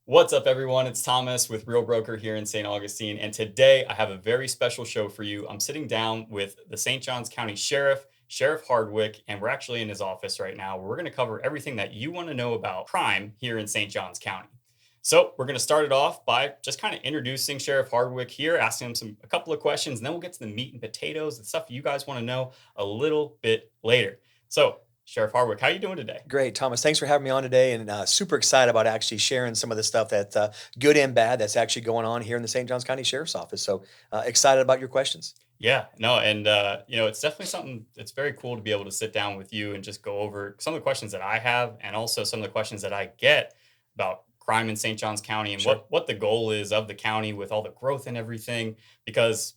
What's up, everyone? It's Thomas with Real Broker here in St. Augustine, and today I have a very special show for you. I'm sitting down with the St. Johns County Sheriff, Sherriff Hardwick, and we're actually in his office right now. We're going to cover everything that you want to know about crime here in St. Johns County. So we're going to start it off by just kind of introducing Sheriff Hardwick here, asking him a couple of questions, and then we'll get to the meat and potatoes, the stuff you guys want to know a little bit later. So, Sheriff Hardwick, how you doing today? Great, Thomas. Thanks for having me on today, and super excited about actually sharing some of the stuff that good and bad that's actually going on here in the St. Johns County Sheriff's Office. So excited about your questions. Yeah, no, and it's definitely something that's very cool to be able to sit down with you and just go over some of the questions that I have and also some of the questions that I get about crime in St. Johns County and Sure. what the goal is of the county with all the growth and everything. Because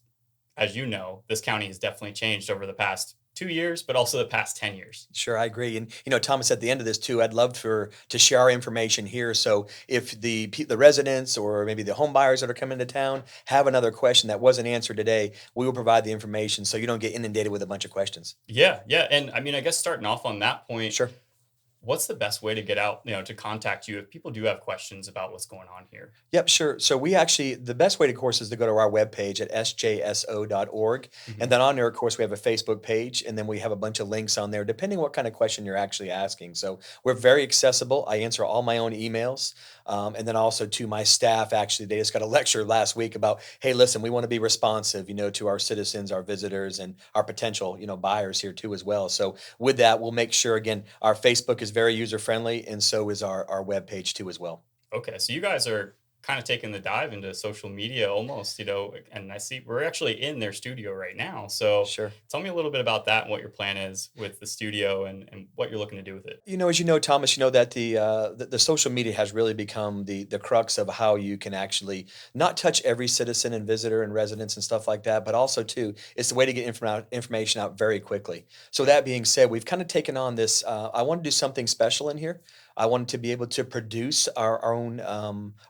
as you know, this county has definitely changed over the past 2 years, but also the past 10 years. Sure, I agree. And Thomas, at the end of this too, I'd love for to share our information here. So if the residents or maybe the home buyers that are coming to town have another question that wasn't answered today, we will provide the information so you don't get inundated with a bunch of questions. Yeah, yeah. And I mean, I guess starting off on that point, Sure. what's the best way to get out, to contact you if people do have questions about what's going on here? Yep, sure. So we actually, the best way, of course, is to go to our webpage at sjso.org. And Mhm. then on there, of course, we have a Facebook page, and then we have a bunch of links on there, depending what kind of question you're actually asking. So we're very accessible. I answer all my own emails. And then also to my staff, actually, they just got a lecture last week about, hey, listen, we want to be responsive, to our citizens, our visitors, and our potential, buyers here too as well. So with that, we'll make sure, again, our Facebook is very user friendly, and so is our webpage too as well. Okay, so you guys are kind of taking the dive into social media almost, and I see we're actually in their studio right now. So Sure. tell me a little bit about that and what your plan is with the studio and what you're looking to do with it. As you know, Thomas, you know that the social media has really become the crux of how you can actually not touch every citizen and visitor and residents and stuff like that, but also too, it's the way to get information out very quickly. So that being said, we've kind of taken on this. I want to do something special in here. I wanted to be able to produce our own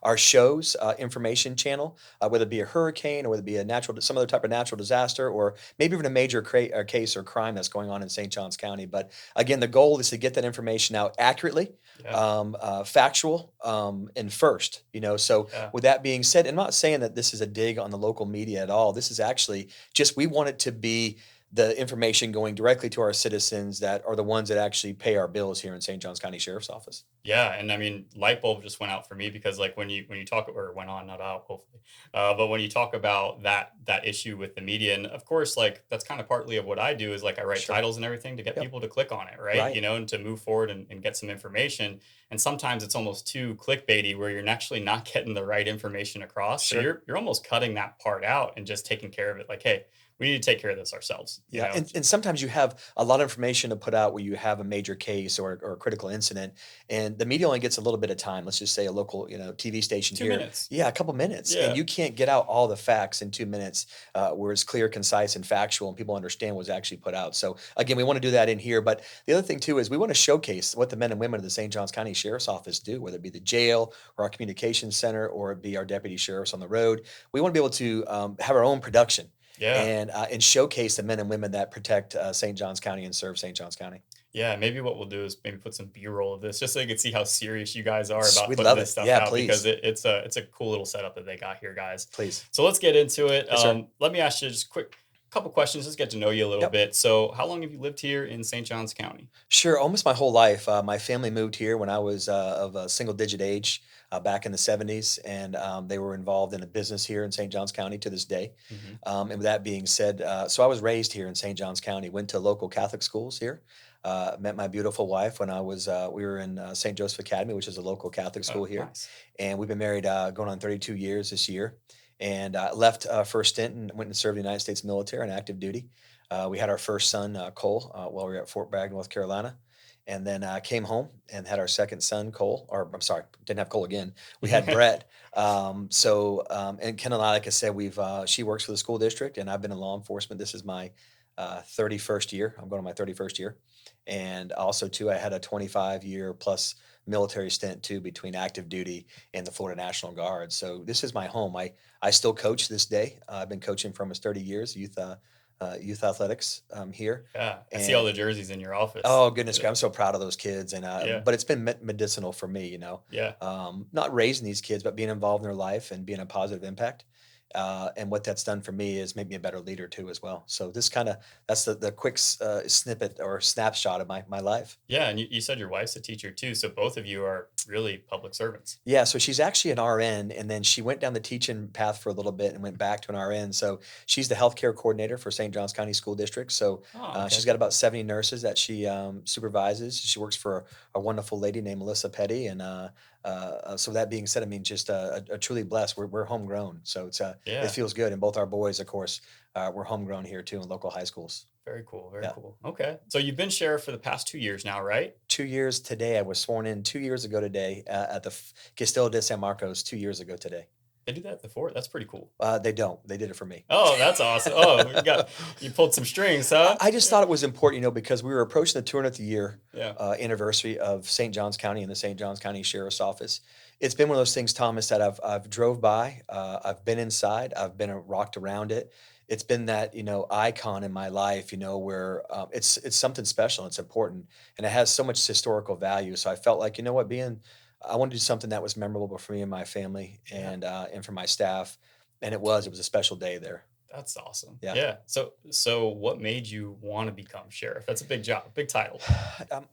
our shows information channel, whether it be a hurricane or whether it be a some other type of natural disaster, or maybe even a major case or crime that's going on in St. Johns County. But again, the goal is to get that information out accurately, Yeah, factual, and first. So yeah. with that being said, I'm not saying that this is a dig on the local media at all. This is actually just we want it to be the information going directly to our citizens that are the ones that actually pay our bills here in St. Johns County Sheriff's Office. Yeah, and I mean, light bulb just went out for me because like when you talk or went on, not out, hopefully. But when you talk about that issue with the media, and of course, like that's kind of partly of what I do is like I write Sure. titles and everything to get Yep. people to click on it, right? Right. And to move forward and get some information. And sometimes it's almost too clickbaity where you're actually not getting the right information across. So Sure. you're almost cutting that part out and just taking care of it. Like, hey, we need to take care of this ourselves, you Yeah, know? and sometimes you have a lot of information to put out where you have a major case or a critical incident, and the media only gets a little bit of time. Let's just say a local, TV station Two here. minutes. Yeah, a couple minutes, and Yeah. you can't get out all the facts in 2 minutes, where it's clear, concise, and factual, and people understand what's actually put out. So again, we want to do that in here. But the other thing too is we want to showcase what the men and women of the St. Johns County Sheriff's Office do, whether it be the jail or our communications center or it be our deputy sheriffs on the road. We want to be able to have our own production Yeah. and showcase the men and women that protect St. Johns County and serve St. Johns County. Yeah, maybe what we'll do is maybe put some B-roll of this just so you can see how serious you guys are about We'd putting love this it. stuff Yeah, out because please, it's a cool little setup that they got here, guys. please. So let's get into it. Yes, sir. Let me ask you just quick couple questions, just get to know you a little Yep. bit. So how long have you lived here in St. Johns County? Sure. Almost my whole life. My family moved here when I was of a single digit age back in the 70s, and they were involved in a business here in St. Johns County to this day. Hmm. And with that being said, so I was raised here in St. Johns County, went to local Catholic schools here. Met my beautiful wife when we were in St. Joseph Academy, which is a local Catholic Oh, school here. nice. And we've been married going on 32 years this year. And left for a stint and went and served the United States military on active duty. We had our first son, Cole, while we were at Fort Bragg, North Carolina. And then came home and had our second son, Cole, or I'm sorry, didn't have Cole again. We had Brett. And Ken and I, like I said, she works for the school district and I've been in law enforcement. This is my 31st year. I'm going to my 31st year. And also, too, I had a 25-year plus military stint, too, between active duty and the Florida National Guard. So this is my home. I still coach this day. I've been coaching for almost 30 years, youth youth athletics here. Yeah, I see all And the jerseys in your office. oh goodness, Yeah, I'm so proud of those kids. And yeah, but it's been medicinal for me, yeah. not raising these kids, but being involved in their life and being a positive impact. And what that's done for me is make me a better leader too, as well. So this kind of that's the quick snippet or snapshot of my life. Yeah, and you said your wife's a teacher too, so both of you are really public servants. Yeah, so she's actually an RN, and then she went down the teaching path for a little bit and went back to an RN. So she's the healthcare coordinator for St. Johns County School District. So Oh, she's okay. got about 70 nurses that she supervises. She works for a wonderful lady named Melissa Petty. And so that being said, I mean, just truly blessed. We're homegrown, so it Yeah, feels good. And both our boys, of course, were homegrown here too in local high schools. very cool, very Yeah. cool. Okay, so you've been sheriff for the past 2 years now, right? 2 years today. I was sworn in 2 years ago today at the Castillo de San Marcos 2 years ago today. They do that at the fort? That's pretty cool. They don't. They did it for me. Oh, that's awesome. Oh, you pulled some strings, huh? I just thought it was important, because we were approaching the 200th year Yeah, anniversary of St. Johns County and the St. Johns County Sheriff's Office. It's been one of those things, Thomas, that I've drove by, I've been inside, I've been rocked around it. It's been that icon in my life, where it's something special, it's important, and it has so much historical value. So I felt like, what, I wanted to do something that was memorable for me and my family, yeah. and for my staff, and it was a special day there. That's awesome. Yeah. Yeah. So what made you want to become sheriff? That's a big job, big title.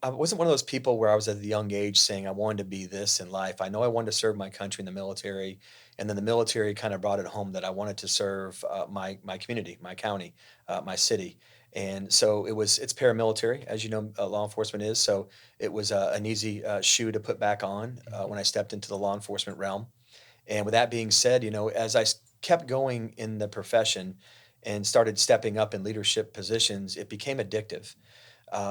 I wasn't one of those people where I was at a young age saying I wanted to be this in life. I know I wanted to serve my country in the military, and then the military kind of brought it home that I wanted to serve my community, my county, my city. And so it's paramilitary, as you know, law enforcement is. So it was an easy shoe to put back on Mhm. when I stepped into the law enforcement realm. And with that being said, as kept going in the profession and started stepping up in leadership positions, it became addictive,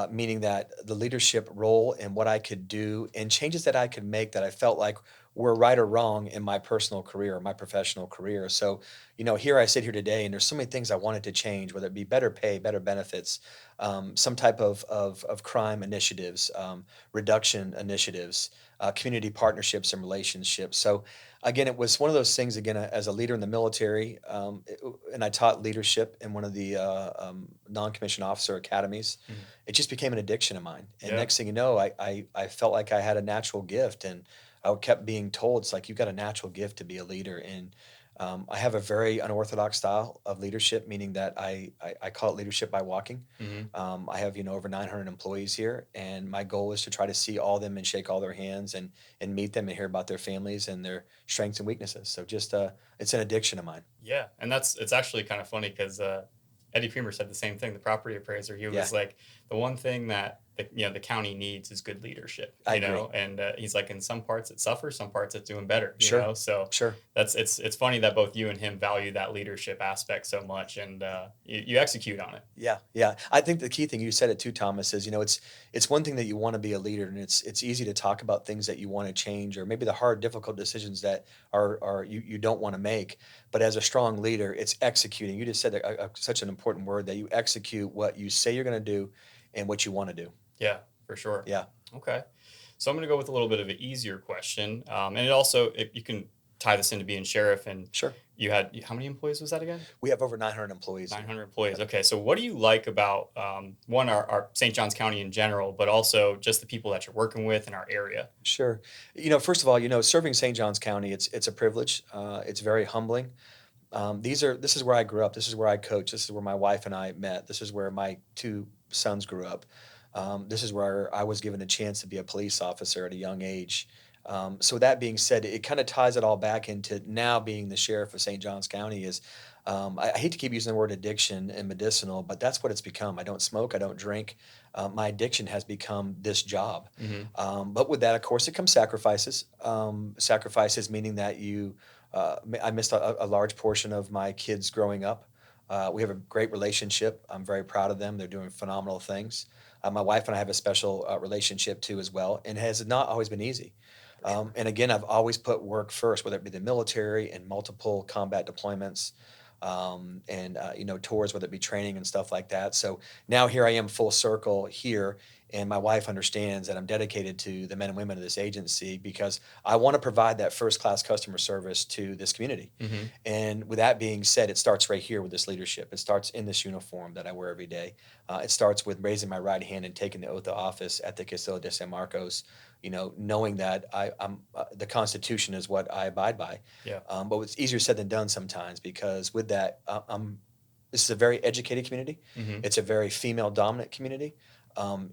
meaning that the leadership role and what I could do and changes that I could make that I felt like were right or wrong in my personal career, my professional career. So, here I sit here today, and there's so many things I wanted to change, whether it be better pay, better benefits, some type of crime initiatives, reduction initiatives, community partnerships and relationships. So, again, it was one of those things, again, as a leader in the military, and I taught leadership in one of the non-commissioned officer academies. Mhm. It just became an addiction of mine. And Yeah. next thing you know, I felt like I had a natural gift, and I kept being told, it's like, you've got a natural gift to be a leader. And I have a very unorthodox style of leadership, meaning that I call it leadership by walking. Mhm. I have, over 900 employees here, and my goal is to try to see all of them and shake all their hands and meet them and hear about their families and their strengths and weaknesses. So just it's an addiction of mine. Yeah, and it's actually kind of funny because Eddie Creamer said the same thing. The property appraiser, he Yeah, was like, the one thing that the county needs is good leadership, I agree. and he's like, in some parts it suffers, some parts it's doing better, Sure, So sure. it's funny that both you and him value that leadership aspect so much, and you execute on it. Yeah, yeah. I think the key thing, you said it too, Thomas, is it's one thing that you want to be a leader, and it's easy to talk about things that you want to change, or maybe the hard, difficult decisions that are you don't want to make. But as a strong leader, it's executing. You just said such an important word, that you execute what you say you're going to do and what you want to do. Yeah, for sure. Yeah, Okay. So I'm going to go with a little bit of an easier question. And it also, if you can tie this into being sheriff, and sure. you had, how many employees was that again? We have over 900 employees here. 900 employees. Okay. So what do you like about, one, our St. Johns County in general, but also just the people that you're working with in our area? Sure. First of all, serving St. Johns County, it's a privilege. It's very humbling. This is where I grew up. This is where I coached. This is where my wife and I met. This is where my two sons grew up. This is where I was given a chance to be a police officer at a young age. So that being said, it kind of ties it all back into now being the sheriff of St. Johns County. I hate to keep using the word addiction and medicinal, but that's what it's become. I don't smoke. I don't drink. My addiction has become this job. Hmm. But with that, of course, it comes sacrifices. Sacrifices meaning that I missed a large portion of my kids growing up. We have a great relationship. I'm very proud of them. They're doing phenomenal things. My wife and I have a special relationship too, as well, and it has not always been easy. For sure. And again, I've always put work first, whether it be the military and multiple combat deployments, and tours, whether it be training and stuff like that. So now here I am, full circle here, And my wife understands that I'm dedicated to the men and women of this agency because I want to provide that first class customer service to this community. Hmm. And with that being said, it starts right here with this leadership. It starts in this uniform that I wear every day. It starts with raising my right hand and taking the oath of office at the Castillo de San Marcos, knowing that I'm the Constitution is what I abide by. Yeah. But it's easier said than done sometimes because with that, this is a very educated community. Hmm. It's a very female dominant community.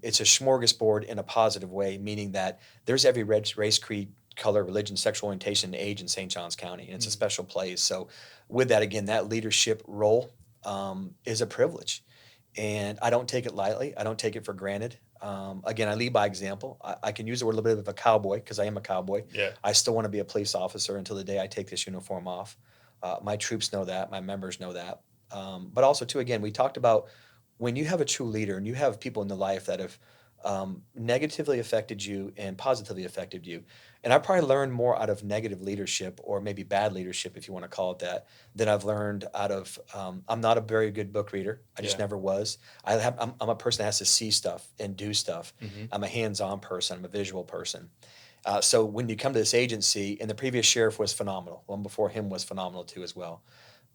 It's a smorgasbord in a positive way, meaning that there's every race, creed, color, religion, sexual orientation, and age in St. Johns County, and it's a Hmm. special place. So, with that, again, that leadership role is a privilege, and I don't take it lightly. I don't take it for granted. Again, I lead by example. I can use the word a little bit of a cowboy because I am a cowboy. Yeah. I still want to be a police officer until the day I take this uniform off. My troops know that. My members know that. But also, too, again, we talked about when you have a true leader and you have people in the life that have negatively affected you and positively affected you. And I probably learned more out of negative leadership or maybe bad leadership, if you want to call it that, than I've learned out of. I'm not a very good book reader. I just Yeah. never was. I'm a person that has to see stuff and do stuff. Hmm. I'm a hands-on person. I'm a visual person. So when you come to this agency, and the previous sheriff was phenomenal. One before him was phenomenal too as well.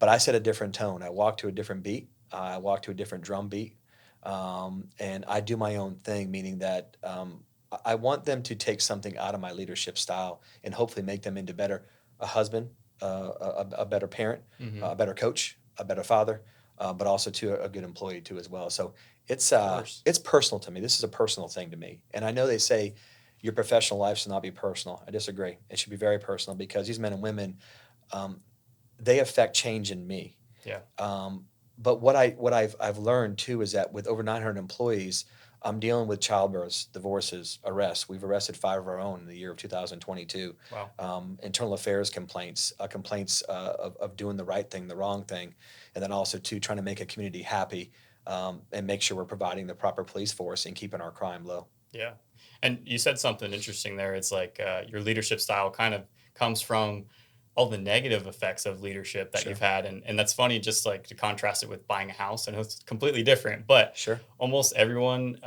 But I set a different tone. I walk to a different beat. I walk to a different drum beat, and I do my own thing. Meaning that I want them to take something out of my leadership style and hopefully make them into better a husband, a better parent, Hmm. a better coach, a better father, but also to a good employee too as well. So Of course. it's personal to me. This is a personal thing to me, and I know they say your professional life should not be personal. I disagree. It should be very personal because these men and women, um, they affect change in me. Yeah. Um, but what I've learned too is that with over 900 employees, I'm dealing with childbirths, divorces, arrests. We've arrested 5 of our own in the year of 2022. Wow. Internal affairs complaints, complaints of doing the right thing, the wrong thing, and then also too trying to make a community happy and make sure we're providing the proper police force and keeping our crime low. Yeah. And you said something interesting there. It's like your leadership style kind of comes from all the negative effects of leadership that you've Sure, had. And that's funny, just like to contrast it with buying a house. I know it's completely different, but sure, almost everyone,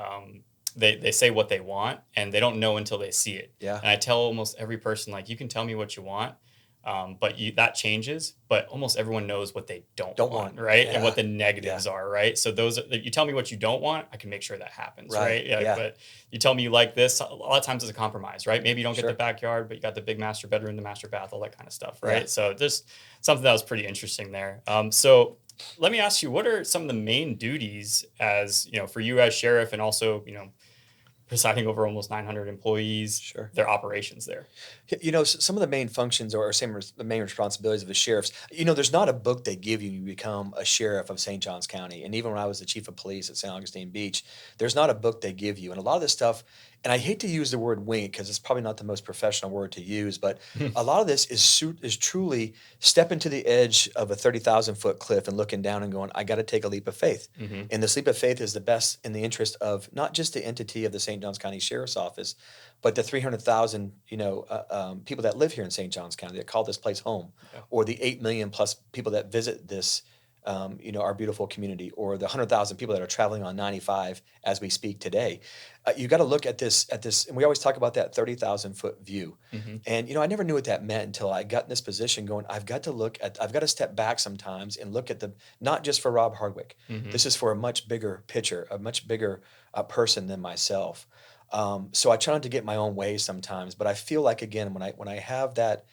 they say what they want and they don't know until they see it. yeah, And I tell almost every person, like, you can tell me what you want, but that changes. But almost everyone knows what they don't don't want, want, right? And yeah, what the yeah, negatives are, right? So you tell me what you don't want, I can make sure that happens, right, right? Yeah, yeah, but you tell me you like this, a lot of times it's a compromise, right? Maybe you don't get the sure, backyard, but you got the big master bedroom, the master bath, all that kind of stuff, yeah. right? So just something that was pretty interesting there. So let me ask you, what are some of the main duties as, for you as sheriff and also, presiding over almost 900 employees, Sure. their operations there? Some of the main functions or the main responsibilities of the sheriffs, there's not a book they give you when you become a sheriff of St. Johns County. And even when I was the chief of police at St. Augustine Beach, there's not a book they give you. And a lot of this stuff, and I hate to use the word wing because it's probably not the most professional word to use, but a lot of this is truly stepping to the edge of a 30,000-foot cliff and looking down and going, I got to take a leap of faith. Hmm. And this leap of faith is the best in the interest of not just the entity of the St. Johns County Sheriff's Office, but the 300,000 people that live here in St. Johns County that call this place home, Yeah. or the 8 million plus people that visit this, our beautiful community, or the 100,000 people that are traveling on 95 as we speak today. You got to look at this, and we always talk about that 30,000-foot view. Hmm. And I never knew what that meant until I got in this position. Going, I've got to step back sometimes and look at the not just for Rob Hardwick. Hmm. This is for a much bigger picture, a much bigger person than myself. So I try not to get my own way sometimes, but I feel like again when I have that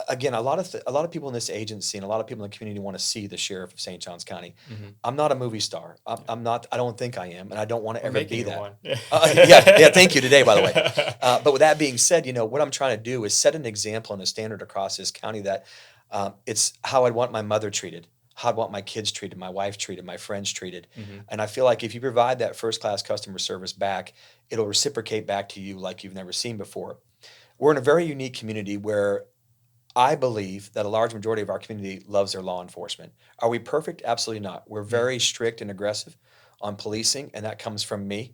again a lot of people in this agency and a lot of people in the community want to see the sheriff of St. Johns County. Hmm. I'm not a movie star. Yeah. I'm not. I don't think I am, and I don't want to We're ever making be you that. one. Yeah, yeah. Thank you today, by the way. But with that being said, what I'm trying to do is set an example and a standard across this county that it's how I'd want my mother treated, how I'd want my kids treated, my wife treated, my friends treated. Hmm. And I feel like if you provide that first class customer service back, it'll reciprocate back to you like you've never seen before. We're in a very unique community where I believe that a large majority of our community loves their law enforcement. Are we perfect? Absolutely not. We're very strict and aggressive on policing, and that comes from me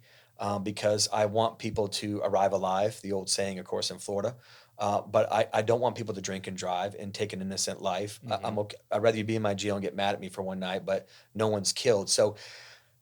because I want people to arrive alive, the old saying, of course, in Florida. But I don't want people to drink and drive and take an innocent life. Hmm. I'm okay. I'd rather you be in my jail and get mad at me for one night, but no one's killed. So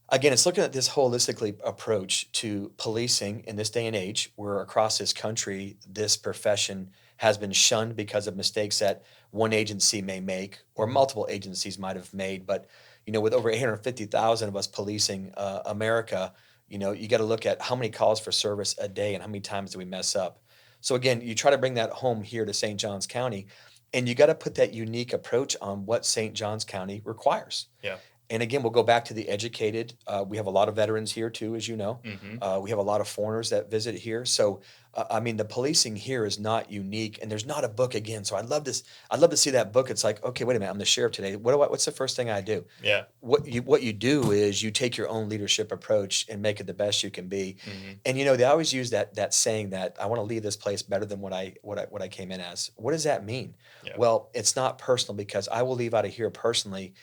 Again, it's looking at this holistically approach to policing in this day and age, where across this country, this profession has been shunned because of mistakes that one agency may make or Mhm. multiple agencies might have made. But, with over 850,000 of us policing America, you got to look at how many calls for service a day and how many times do we mess up. So again, you try to bring that home here to St. Johns County, and you got to put that unique approach on what St. Johns County requires. Yeah. And again, we'll go back to the educated. We have a lot of veterans here too, as you know. Hmm. We have a lot of foreigners that visit here. So, I mean, the policing here is not unique, and there's not a book again. So I'd love this. I'd love to see that book. It's like, okay, wait a minute, I'm the sheriff today. What's the first thing I do? Yeah. What you do is you take your own leadership approach and make it the best you can be. Hmm. And they always use that saying that I want to leave this place better than what I came in as. What does that mean? Yeah. Well, it's not personal because I will leave out of here personally,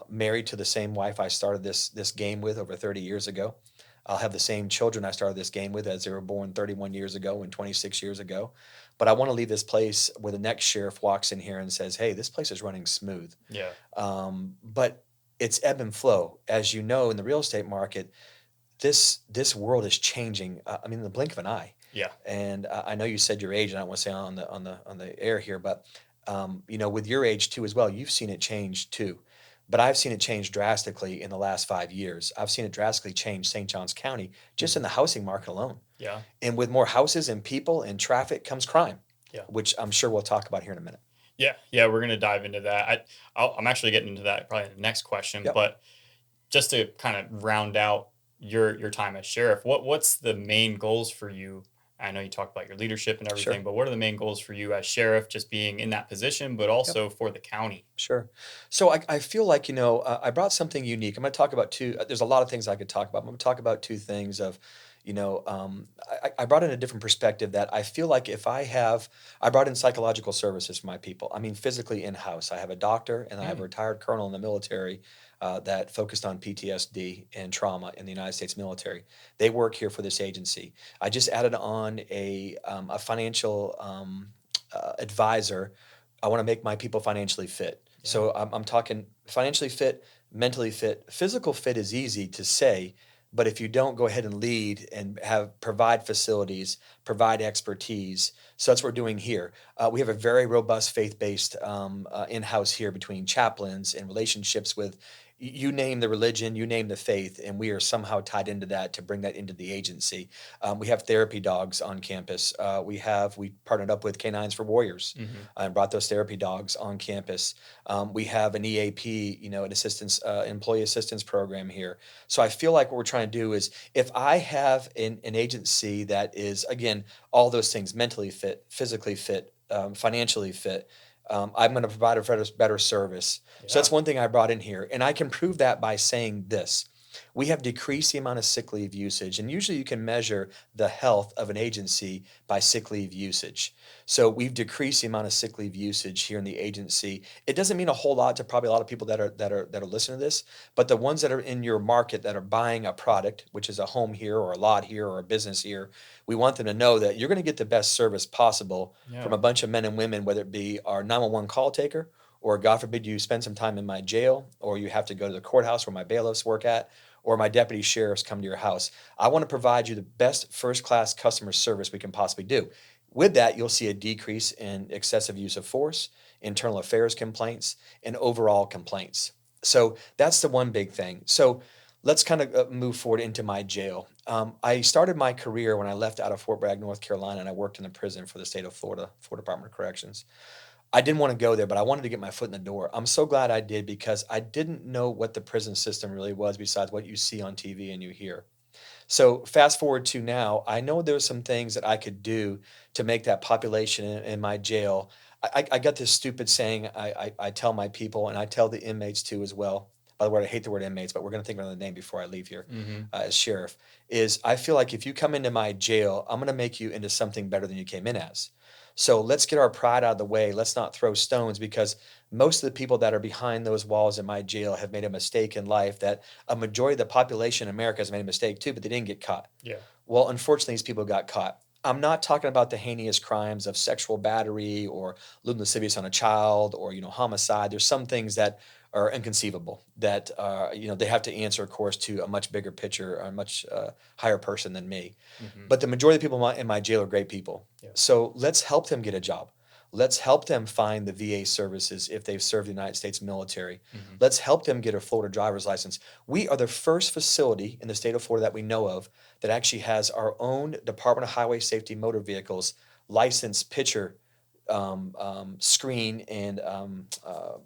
married to the same wife I started this game with over 30 years ago. I'll have the same children I started this game with as they were born 31 years ago and 26 years ago. But I want to leave this place where the next sheriff walks in here and says, "Hey, this place is running smooth." Yeah. But it's ebb and flow, as you know, in the real estate market. This world is changing. I mean, in the blink of an eye. Yeah. And I know you said your age, and I don't want to say on the air here, but with your age too as well, you've seen it change too. But I've seen it change drastically in the last 5 years. I've seen it drastically change St. Johns County just in Hmm. the housing market alone. Yeah. And with more houses and people and traffic comes crime, Yeah. which I'm sure we'll talk about here in a minute. Yeah. Yeah. We're gonna dive into that. I'm actually getting into that probably in the next question, Yep, but just to kind of round out your time as sheriff, what's the main goals for you? I know you talked about your leadership and everything, sure. but what are the main goals for you as sheriff, just being in that position, but Yep. also for the county? Sure. So I feel like, I brought something unique. I'm going to talk about two. There's a lot of things I could talk about. I'm going to talk about two things of, I brought in a different perspective that I feel like I brought in psychological services for my people. I mean, physically in house. I have a doctor and I have a Mm, retired colonel in the military that focused on PTSD and trauma in the United States military. They work here for this agency. I just added on a financial advisor. I want to make my people financially fit. yeah. So I'm talking financially fit, mentally fit. Physical fit is easy to say, but if you don't go ahead and lead and provide facilities, provide expertise, so that's what we're doing here. We have a very robust faith-based in-house here between chaplains and relationships with you name the religion, you name the faith, and we are somehow tied into that to bring that into the agency. We have therapy dogs on campus. We partnered up with Canines for Warriors Hmm. and brought those therapy dogs on campus. We have an EAP, an assistance employee assistance program here. So I feel like what we're trying to do is if I have an agency that is again all those things mentally fit, physically fit, financially fit. I'm going to provide a better service. So Yeah. that's one thing I brought in here. And I can prove that by saying this. We have decreased the amount of sick leave usage. And usually you can measure the health of an agency by sick leave usage. So we've decreased the amount of sick leave usage here in the agency. It doesn't mean a whole lot to probably a lot of people that are listening to this, but the ones that are in your market that are buying a product, which is a home here or a lot here or a business here, we want them to know that you're going to get the best service possible from Yeah. a bunch of men and women, whether it be our 911 call taker, or God forbid you spend some time in my jail, or you have to go to the courthouse where my bailiffs work at, or my deputy sheriffs come to your house. I want to provide you the best first class customer service we can possibly do. With that, you'll see a decrease in excessive use of force, internal affairs complaints, and overall complaints. So that's the one big thing. So let's kind of move forward into my jail. I started my career when I left out of Fort Bragg, North Carolina, and I worked in the prison for the state of Florida, Florida Department of Corrections. I didn't want to go there, but I wanted to get my foot in the door. I'm so glad I did because I didn't know what the prison system really was besides what you see on TV and you hear. So fast forward to now, I know there's some things that I could do to make that population in my jail. I got this stupid saying I tell my people and I tell the inmates too as well. By the way, I hate the word inmates, but we're going to think of another name before I leave here Hmm. as sheriff. Is I feel like if you come into my jail, I'm going to make you into something better than you came in as. So let's get our pride out of the way. Let's not throw stones because most of the people that are behind those walls in my jail have made a mistake in life that a majority of the population in America has made a mistake too, but they didn't get caught. Yeah. Well, unfortunately, these people got caught. I'm not talking about the heinous crimes of sexual battery or lewd lascivious on a child or homicide. There's some things that are inconceivable. That they have to answer, of course, to a much bigger picture, a much higher person than me. Hmm. But the majority of the people in my jail are great people. Yeah. So let's help them get a job. Let's help them find the VA services if they've served the United States military. Hmm. Let's help them get a Florida driver's license. We are the first facility in the state of Florida that we know of that actually has our own Department of Highway Safety motor vehicles licensed picture screen and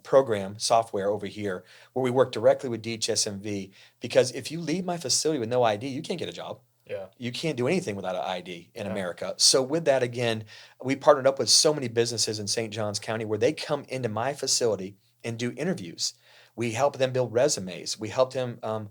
program software over here where we work directly with DHSMV. Because if you leave my facility with no ID, you can't get a job. Yeah. You can't do anything without an ID in Yeah. America. So with that, again, we partnered up with so many businesses in St. Johns County where they come into my facility and do interviews. We help them build resumes. We help them, how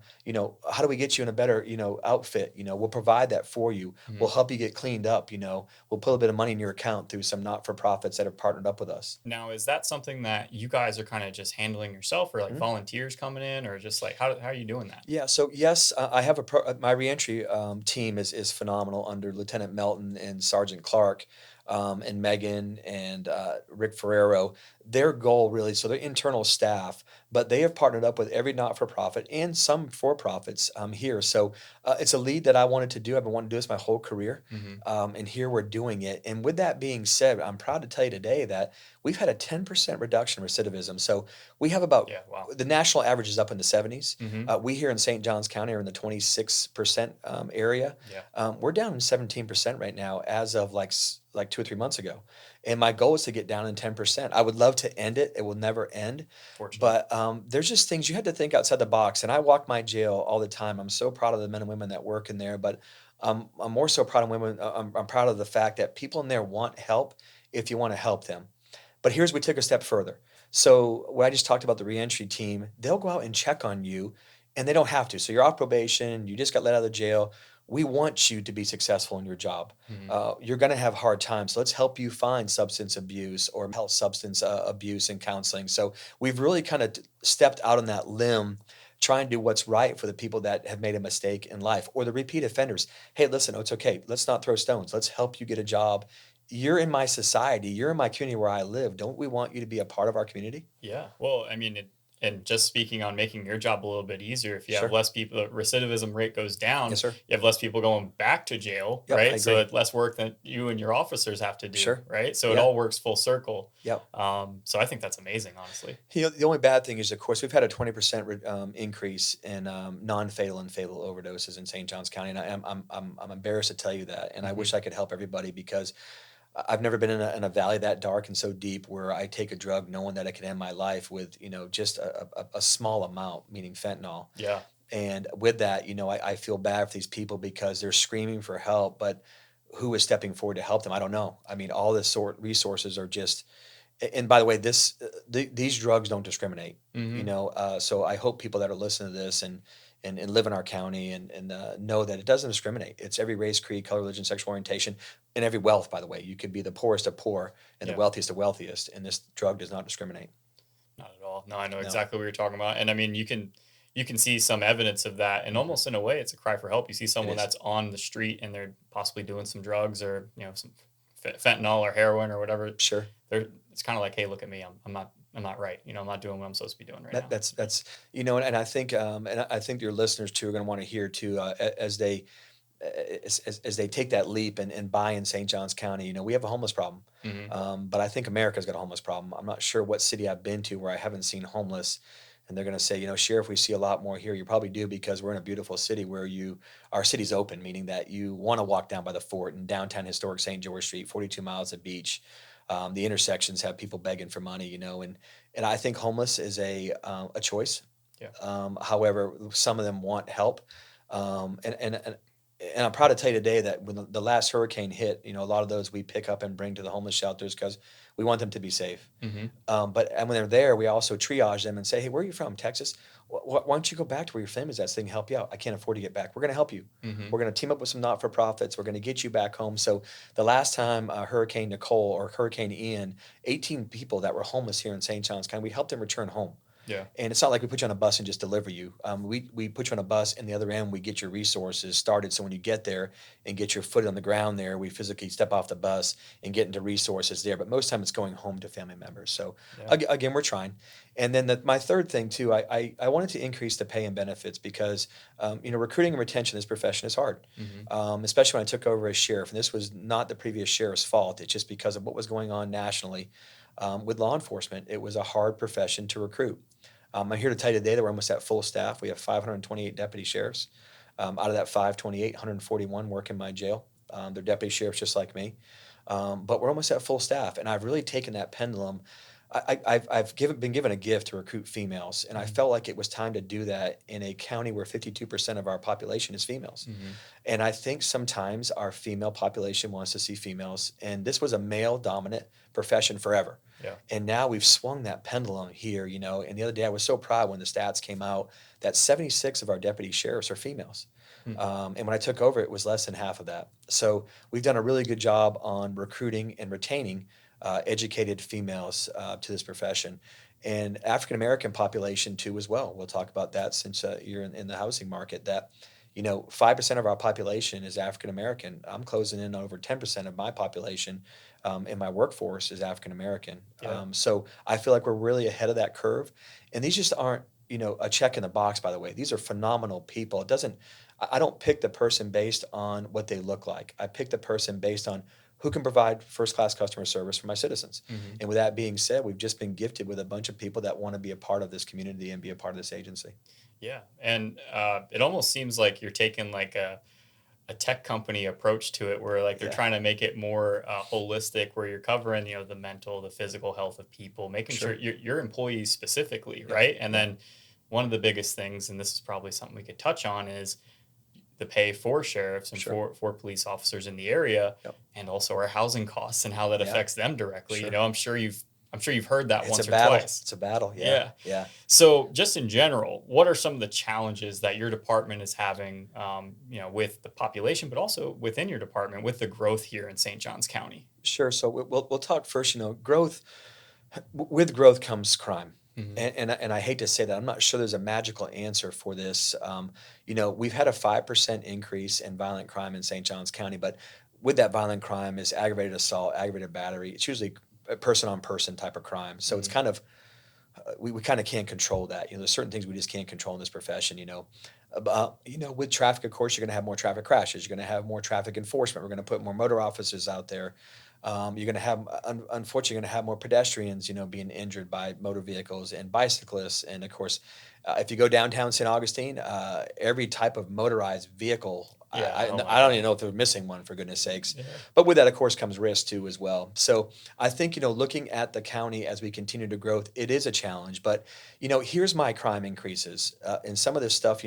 do we get you in a better, outfit? We'll provide that for you. Hmm. We'll help you get cleaned up. We'll put a bit of money in your account through some not-for-profits that have partnered up with us. Now, is that something that you guys are kind of just handling yourself, or like Mhm. volunteers coming in, or just like how are you doing that? Yeah, so yes, I have my reentry team is phenomenal under Lieutenant Melton and Sergeant Clark, and Megan and Rick Ferrero. Their goal really, so they're internal staff, but they have partnered up with every not-for-profit and some for-profits here. So it's a lead that I wanted to do. I've been wanting to do this my whole career, Hmm. and here we're doing it. And with that being said, I'm proud to tell you today that we've had a 10% reduction in recidivism. So we have about Yeah. Wow. the national average is up in the 70s. Hmm. We here in St. Johns County are in the 26% area. Yeah. We're down in 17% right now as of like 2 or 3 months ago. And my goal is to get down in 10%. I would love to end it. It will never end. Fortunately. But there's just things you had to think outside the box. And I walk my jail all the time. I'm so proud of the men and women that work in there. But I'm more so proud of women. I'm proud of the fact that people in there want help if you want to help them. But here's we took a step further. So what I just talked about the reentry team, they'll go out and check on you, and they don't have to. So you're off probation, you just got let out of the jail. We want you to be successful in your job. Hmm. You're going to have hard times. So let's help you find substance abuse or health substance abuse and counseling. So we've really kind of stepped out on that limb, trying to do what's right for the people that have made a mistake in life or the repeat offenders. Hey, listen, oh, it's okay. Let's not throw stones. Let's help you get a job. You're in my society. You're in my community where I live. Don't we want you to be a part of our community? Yeah. Well, I mean, and just speaking on making your job a little bit easier, if you have Sure. less people, the recidivism rate goes down, Yes, sir. you have less people going back to jail, Yep, I right? So agree. it's less work that you and your officers have to do, Sure. right? So it Yeah. all works full circle. Yep. So I think that's amazing, honestly. The only bad thing is, of course, we've had a 20% increase in non-fatal and fatal overdoses in St. Johns County, and I'm embarrassed to tell you that. And I Hmm. wish I could help everybody because I've never been in a valley that dark and so deep where I take a drug knowing that it can end my life with just a small amount, meaning fentanyl. Yeah. And with that, I feel bad for these people because they're screaming for help, but who is stepping forward to help them? I don't know. I mean, all the sort resources are just. And by the way, these drugs don't discriminate. Hmm. So I hope people that are listening to this and live in our county and know that it doesn't discriminate. It's every race, creed, color, religion, sexual orientation, and every wealth. By the way, you could be the poorest of poor and the Yeah. wealthiest of wealthiest, and this drug does not discriminate. Not at all. No, I know No. exactly what you're talking about. And I mean, you can see some evidence of that. And Mhm. almost in a way, it's a cry for help. You see It someone is. that's on the street and they're possibly doing some drugs or, some fentanyl or heroin or whatever. Sure. It's kind of like, hey, look at me. I'm not right. I'm not doing what I'm supposed to be doing right That now. that's and I think your listeners too are going to want to hear too as they take that leap and buy in St. Johns County. We have a homeless problem, Hmm. but I think America's got a homeless problem. I'm not sure what city I've been to where I haven't seen homeless. And they're going to say, Sheriff, we see a lot more here. You probably do because we're in a beautiful city where our city's open, meaning that you want to walk down by the fort in downtown historic St. George Street, 42 miles of beach. The intersections have people begging for money, and I think homeless is a choice. Yeah. However, some of them want help, and I'm proud to tell you today that when the last hurricane hit, a lot of those we pick up and bring to the homeless shelters because we want them to be safe. Hmm. But when they're there, we also triage them and say, "Hey, where are you from? Texas? Why don't you go back to where your family's at so they can help you out? I can't afford to get back. We're going to help you. Hmm. We're going to team up with some not-for-profits. We're going to get you back home." So the last time Hurricane Nicole or Hurricane Ian, 18 people that were homeless here in St. John's County, we helped them return home. Yeah. And it's not like we put you on a bus and just deliver you. We put you on a bus, and the other end, we get your resources started. So when you get there and get your foot on the ground there, we physically step off the bus and get into resources there. But most time it's going home to family members. So Yeah. again, we're trying. And then my third thing too, I wanted to increase the pay and benefits because recruiting and retention in this profession is hard, Hmm. especially when I took over as sheriff. And this was not the previous sheriff's fault. It's just because of what was going on nationally with law enforcement. It was a hard profession to recruit. I'm here to tell you today that we're almost at full staff. We have 528 deputy sheriffs. Out of that 528, 141 work in my jail. They're deputy sheriffs just like me. But we're almost at full staff. And I've really taken that pendulum. I've been given a gift to recruit females, and I Hmm. felt like it was time to do that in a county where 52% of our population is females. Hmm. And I think sometimes our female population wants to see females, and this was a male dominant profession forever. Yeah. And now we've swung that pendulum here, And the other day I was so proud when the stats came out that 76 of our deputy sheriffs are females. Hmm. And when I took over, it was less than half of that. So we've done a really good job on recruiting and retaining educated females to this profession. And African American population too as well. We'll talk about that since you're in the housing market. That 5% of our population is African American. I'm closing in on over 10% of my population in my workforce is African American. Yeah. So I feel like we're really ahead of that curve. And these just aren't, a check in the box, by the way. These are phenomenal people. It doesn't, I don't pick the person based on what they look like. I pick the person based on who can provide first class customer service for my citizens. Hmm. And with that being said, we've just been gifted with a bunch of people that want to be a part of this community and be a part of this agency. Yeah. And it almost seems like you're taking like a tech company approach to it where like they're Yeah, trying to make it more holistic, where you're covering the mental, the physical health of people, making sure sure. your employees specifically, Yep. right? And Yep. then one of the biggest things, and this is probably something we could touch on, is the pay for sheriffs and Sure. for police officers in the area, Yep. and also our housing costs and how that Yeah. affects them directly. Sure. I'm sure you've heard that It's a once or battle. twice. It's a battle. Yeah. Yeah. Yeah. So, just in general, what are some of the challenges that your department is having, with the population, but also within your department with the growth here in St. Johns County? Sure. So we'll talk first. Growth. With growth comes crime. Hmm. And I hate to say that. I'm not sure there's a magical answer for this. We've had a 5% increase in violent crime in St. Johns County, but with that violent crime is aggravated assault, aggravated battery. It's usually a person on person type of crime. So it's Hmm. kind of we kind of can't control that. There's certain things we just can't control in this profession. With traffic, of course, you're going to have more traffic crashes. You're going to have more traffic enforcement. We're going to put more motor officers out there. You're going to have, unfortunately, you're going to have more pedestrians, being injured by motor vehicles and bicyclists. And of course, if you go downtown St. Augustine, every type of motorized vehicle, Yeah. Oh my I don't even God. know if they're missing one, for goodness sakes. Yeah. But with that, of course, comes risk too as well. So I think, looking at the county as we continue to grow, it is a challenge. But, here's my crime increases. And some of this stuff,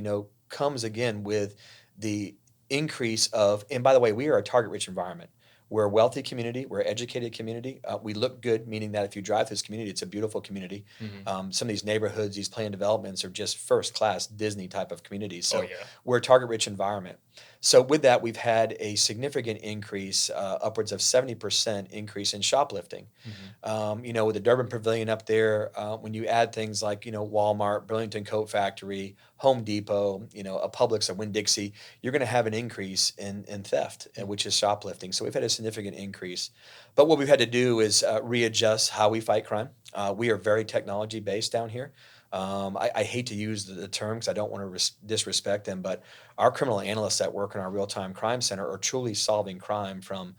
comes again with the increase of, and by the way, we are a target rich environment. We're a wealthy community. We're an educated community. We look good, meaning that if you drive this community, it's a beautiful community. Hmm. Some of these neighborhoods, these planned developments are just first class Disney type of communities. Oh So yeah. we're a target rich environment. So with that, we've had a significant increase, upwards of 70% increase in shoplifting. Hmm. With the Durban Pavilion up there, when you add things like, Walmart, Burlington Coat Factory, Home Depot, a Publix, a Winn-Dixie, you're going to have an increase in theft, which is shoplifting. So we've had a significant increase. But what we've had to do is readjust how we fight crime. We are very technology based down here. I hate to use the term because I don't want to disrespect them, but our criminal analysts that work in our real-time crime center are truly solving crime from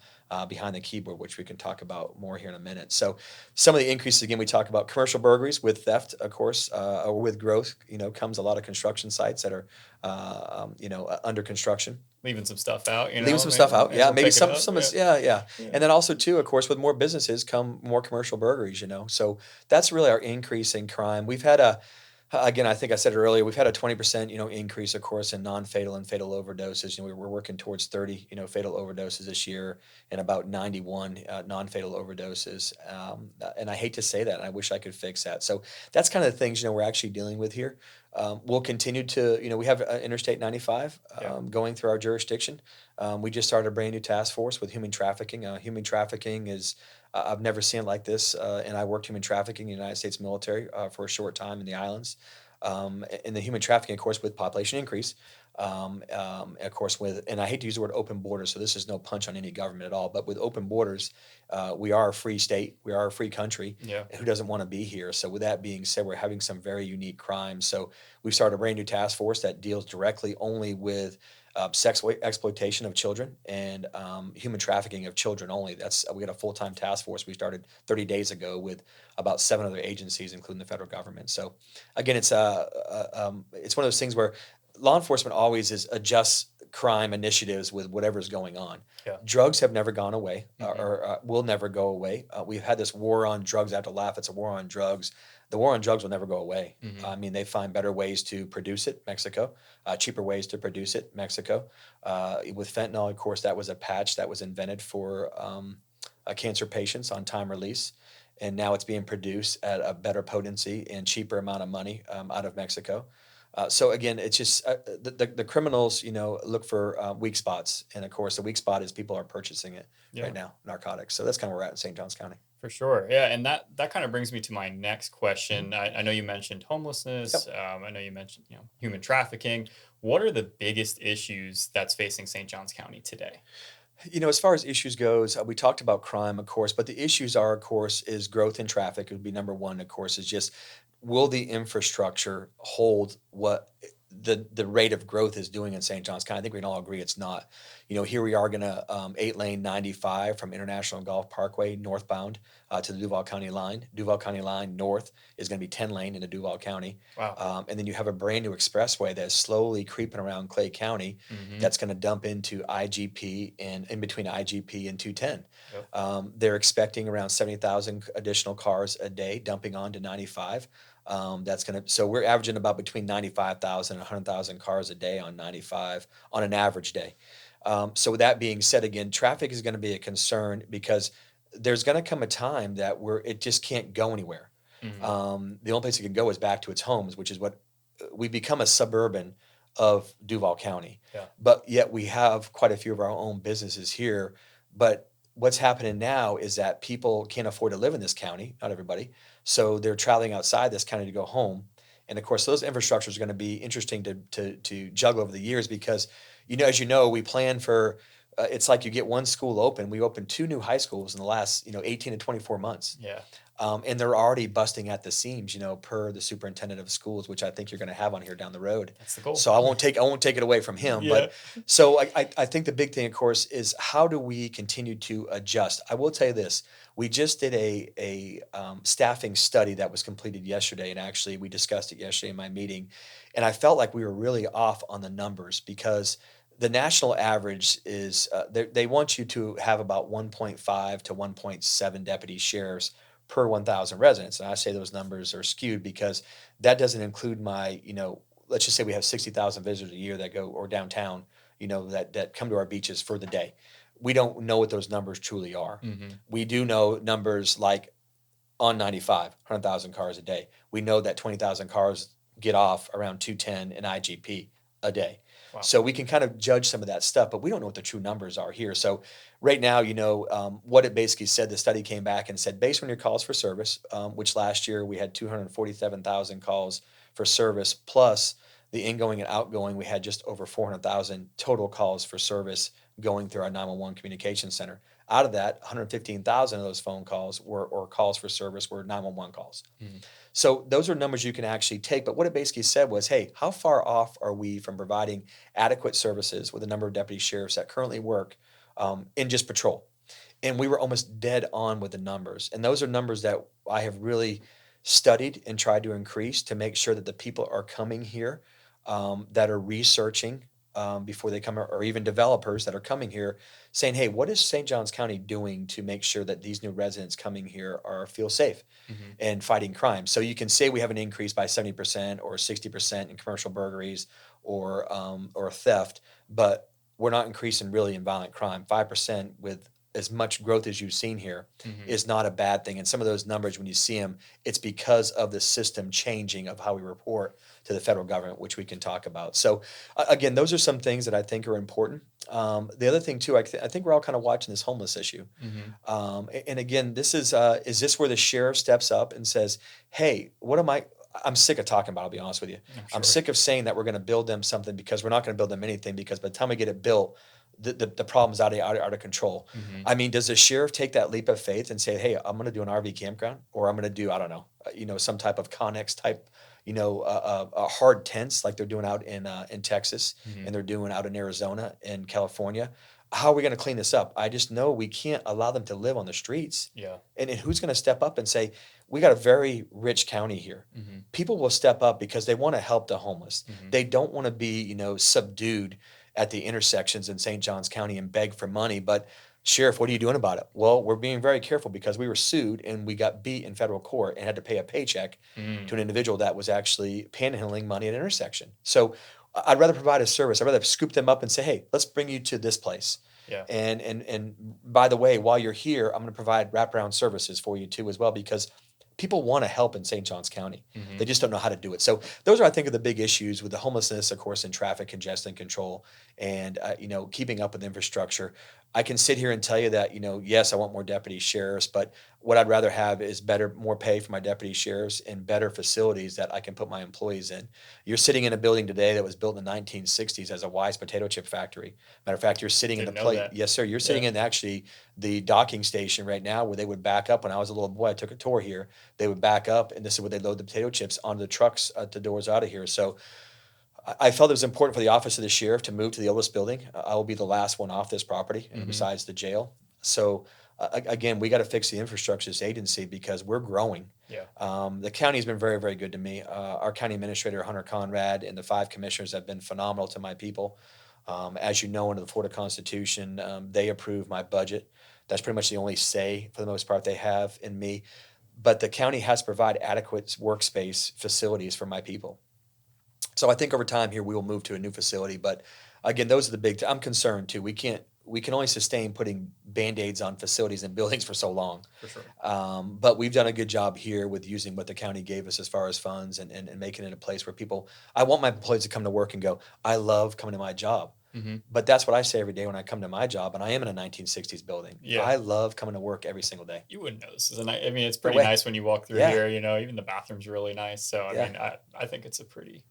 behind the keyboard, which we can talk about more here in a minute. So some of the increases, again, we talk about commercial burglaries with theft, of course, or with growth, comes a lot of construction sites that are, under construction. Leaving some stuff out, Leaving some maybe, stuff out. may as Yeah, well maybe pick it some up. some Yeah. is yeah, yeah. Yeah. And then also too, of course, with more businesses come more commercial burglaries. So that's really our increase in crime. We've had again, I think I said it earlier, we've had a 20%, increase, of course, in non-fatal and fatal overdoses. We're working towards 30, fatal overdoses this year and about 91 non-fatal overdoses. And I hate to say that, and I wish I could fix that. So that's kind of the things, we're actually dealing with here. We'll continue to, we have Interstate 95 Yeah. going through our jurisdiction. We just started a brand new task force with human trafficking. Human trafficking is I've never seen it like this. And I worked human trafficking in the United States military for a short time in the islands. And the human trafficking, of course, with population increase, of course, and I hate to use the word open borders, so this is no punch on any government at all, but with open borders, we are a free state, we are a free country, Yeah. and who doesn't want to be here? So, with that being said, we're having some very unique crimes. So, we've started a brand new task force that deals directly only with exploitation of children and human trafficking of children only. That's we got a full time task force we started 30 days ago with about 7 other agencies, including the federal government. So again, it's one of those things where law enforcement always is adjusts crime initiatives with whatever's going on. Yeah. Drugs have never gone away Hmm. or will never go away. We've had this war on drugs. I have to laugh. It's a war on drugs. The war on drugs will never go away. Hmm. I mean, they find better ways to produce it, Mexico, cheaper ways to produce it, Mexico. With fentanyl, of course, that was a patch that was invented for cancer patients on time release. And now it's being produced at a better potency and cheaper amount of money out of Mexico. So again, it's just the criminals, look for weak spots, and of course, the weak spot is people are purchasing it right Yeah. now, narcotics. So that's kind of where we're at in St. Johns County. For sure. Yeah. And that kind of brings me to my next question. I know you mentioned homelessness. Yep. I know you mentioned, human trafficking. What are the biggest issues that's facing St. Johns County today? As far as issues goes, we talked about crime, of course, but the issues are, of course, is growth in traffic. It would be number one, of course, is just will the infrastructure hold what the rate of growth is doing in St. John's County? I think we can all agree it's not. Here we are going to 8-lane 95 from International Golf Parkway northbound to the Duval County line. Duval County line north is going to be 10-lane into Duval County. Wow. And then you have a brand new expressway that's slowly creeping around Clay County Hmm. that's going to dump into IGP and in between IGP and 210. Yep. They're expecting around 70,000 additional cars a day dumping onto 95. So we're averaging about between 95,000 and 100,000 cars a day on 95 on an average day. So with that being said, again, traffic is going to be a concern because there's going to come a time that where it just can't go anywhere. Hmm. The only place it can go is back to its homes, which is what we become a suburban of Duval County. Yeah. But yet we have quite a few of our own businesses here. But what's happening now is that people can't afford to live in this county, not everybody. So they're traveling outside this county to go home. And of course, those infrastructures are going to be interesting to juggle over the years because, as you know, we plan for. It's like you get one school open. We opened 2 new high schools in the last 18 to 24 months. Yeah. And they're already busting at the seams, per the superintendent of schools, which I think you're going to have on here down the road. That's the goal. So I won't take it away from him. Yeah. But so I think the big thing, of course, is how do we continue to adjust? I will tell you this: we just did a staffing study that was completed yesterday, and actually we discussed it yesterday in my meeting, and I felt like we were really off on the numbers because the national average is they want you to have about 1.5 to 1.7 deputy sheriffs per 1,000 residents. And I say those numbers are skewed because that doesn't include let's just say we have 60,000 visitors a year that go, or downtown, that come to our beaches for the day. We don't know what those numbers truly are. Hmm. We do know numbers like on 95, 100,000 cars a day. We know that 20,000 cars get off around 210 and IGP a day. Wow. So we can kind of judge some of that stuff, but we don't know what the true numbers are here. So right now, what it basically said, the study came back and said, based on your calls for service, which last year we had 247,000 calls for service, plus the ingoing and outgoing, we had just over 400,000 total calls for service going through our 911 communication center. Out of that, 115,000 of those phone calls or calls for service were 911 calls. Hmm. So those are numbers you can actually take. But what it basically said was, hey, how far off are we from providing adequate services with a number of deputy sheriffs that currently work in just patrol? And we were almost dead on with the numbers. And those are numbers that I have really studied and tried to increase to make sure that the people are coming here that are researching before they come, or even developers that are coming here saying, hey, what is St. Johns County doing to make sure that these new residents coming here feel safe Hmm. and fighting crime? So you can say we have an increase by 70% or 60% in commercial burglaries or theft, but we're not increasing really in violent crime. 5% with as much growth as you've seen here Hmm. is not a bad thing. And some of those numbers, when you see them, it's because of the system changing of how we report to the federal government, which we can talk about. So again, those are some things that I think are important. The other thing too, I think we're all kind of watching this homeless issue. Hmm. And again, is this where the sheriff steps up and says, "Hey, what am I? I'm sick of talking about it, I'll be honest with you. I'm I'm sure. sick of saying that we're going to build them something because we're not going to build them anything because by the time we get it built, the problem's out of control. Hmm. I mean, does the sheriff take that leap of faith and say, "Hey, I'm going to do an RV campground, or I'm going to do I don't know, some type of Connex type, hard tents like they're doing out in Texas Hmm. and they're doing out in Arizona and California? How are we going to clean this up? I just know we can't allow them to live on the streets. Yeah. And who's going to step up and say, we got a very rich county here. Hmm. People will step up because they want to help the homeless. Hmm. They don't want to be, subdued at the intersections in St. Johns County and beg for money. But Sheriff, what are you doing about it? Well, we're being very careful because we were sued and we got beat in federal court and had to pay a paycheck to Mm. an individual that was actually panhandling money at an intersection. So I'd rather provide a service. I'd rather scoop them up and say, hey, let's bring you to this place. Yeah. And by the way, while you're here, I'm going to provide wraparound services for you too as well because people want to help in St. Johns County. Hmm. They just don't know how to do it. So those are, I think, are the big issues with the homelessness, of course, and traffic congestion control, and keeping up with infrastructure. I can sit here and tell you that yes, I want more deputy sheriffs, but what I'd rather have is more pay for my deputy sheriffs and better facilities that I can put my employees in. You're sitting in a building today that was built in the 1960s as a Wise potato chip factory. Matter of fact, you're sitting in the Didn't know plate. that. Yes, sir. You're sitting Yeah. in actually the docking station right now where they would back up. When I was a little boy, I took a tour here. They would back up, and this is where they load the potato chips onto the trucks at the doors out of here. So I felt it was important for the office of the sheriff to move to the oldest building. I will be the last one off this property, Hmm. besides the jail. So again, we got to fix the infrastructure of this agency because we're growing. Yeah. The county has been very, very good to me. Our county administrator, Hunter Conrad, and the 5 commissioners have been phenomenal to my people. As you know, under the Florida Constitution, they approve my budget. That's pretty much the only say, for the most part, they have in me. But the county has to provide adequate workspace facilities for my people. So I think over time here we will move to a new facility. But again, those are the I'm concerned too. We can only sustain putting band-aids on facilities and buildings for so long. For sure. But we've done a good job here with using what the county gave us as far as funds and making it a place where I want my employees to come to work and go, I love coming to my job. Hmm. But that's what I say every day when I come to my job, and I am in a 1960s building. Yeah. I love coming to work every single day. You wouldn't know this is a nice. I mean, it's No pretty way. nice when you walk through Yeah, here. Even the bathroom's really nice. So I yeah. mean, I think it's a pretty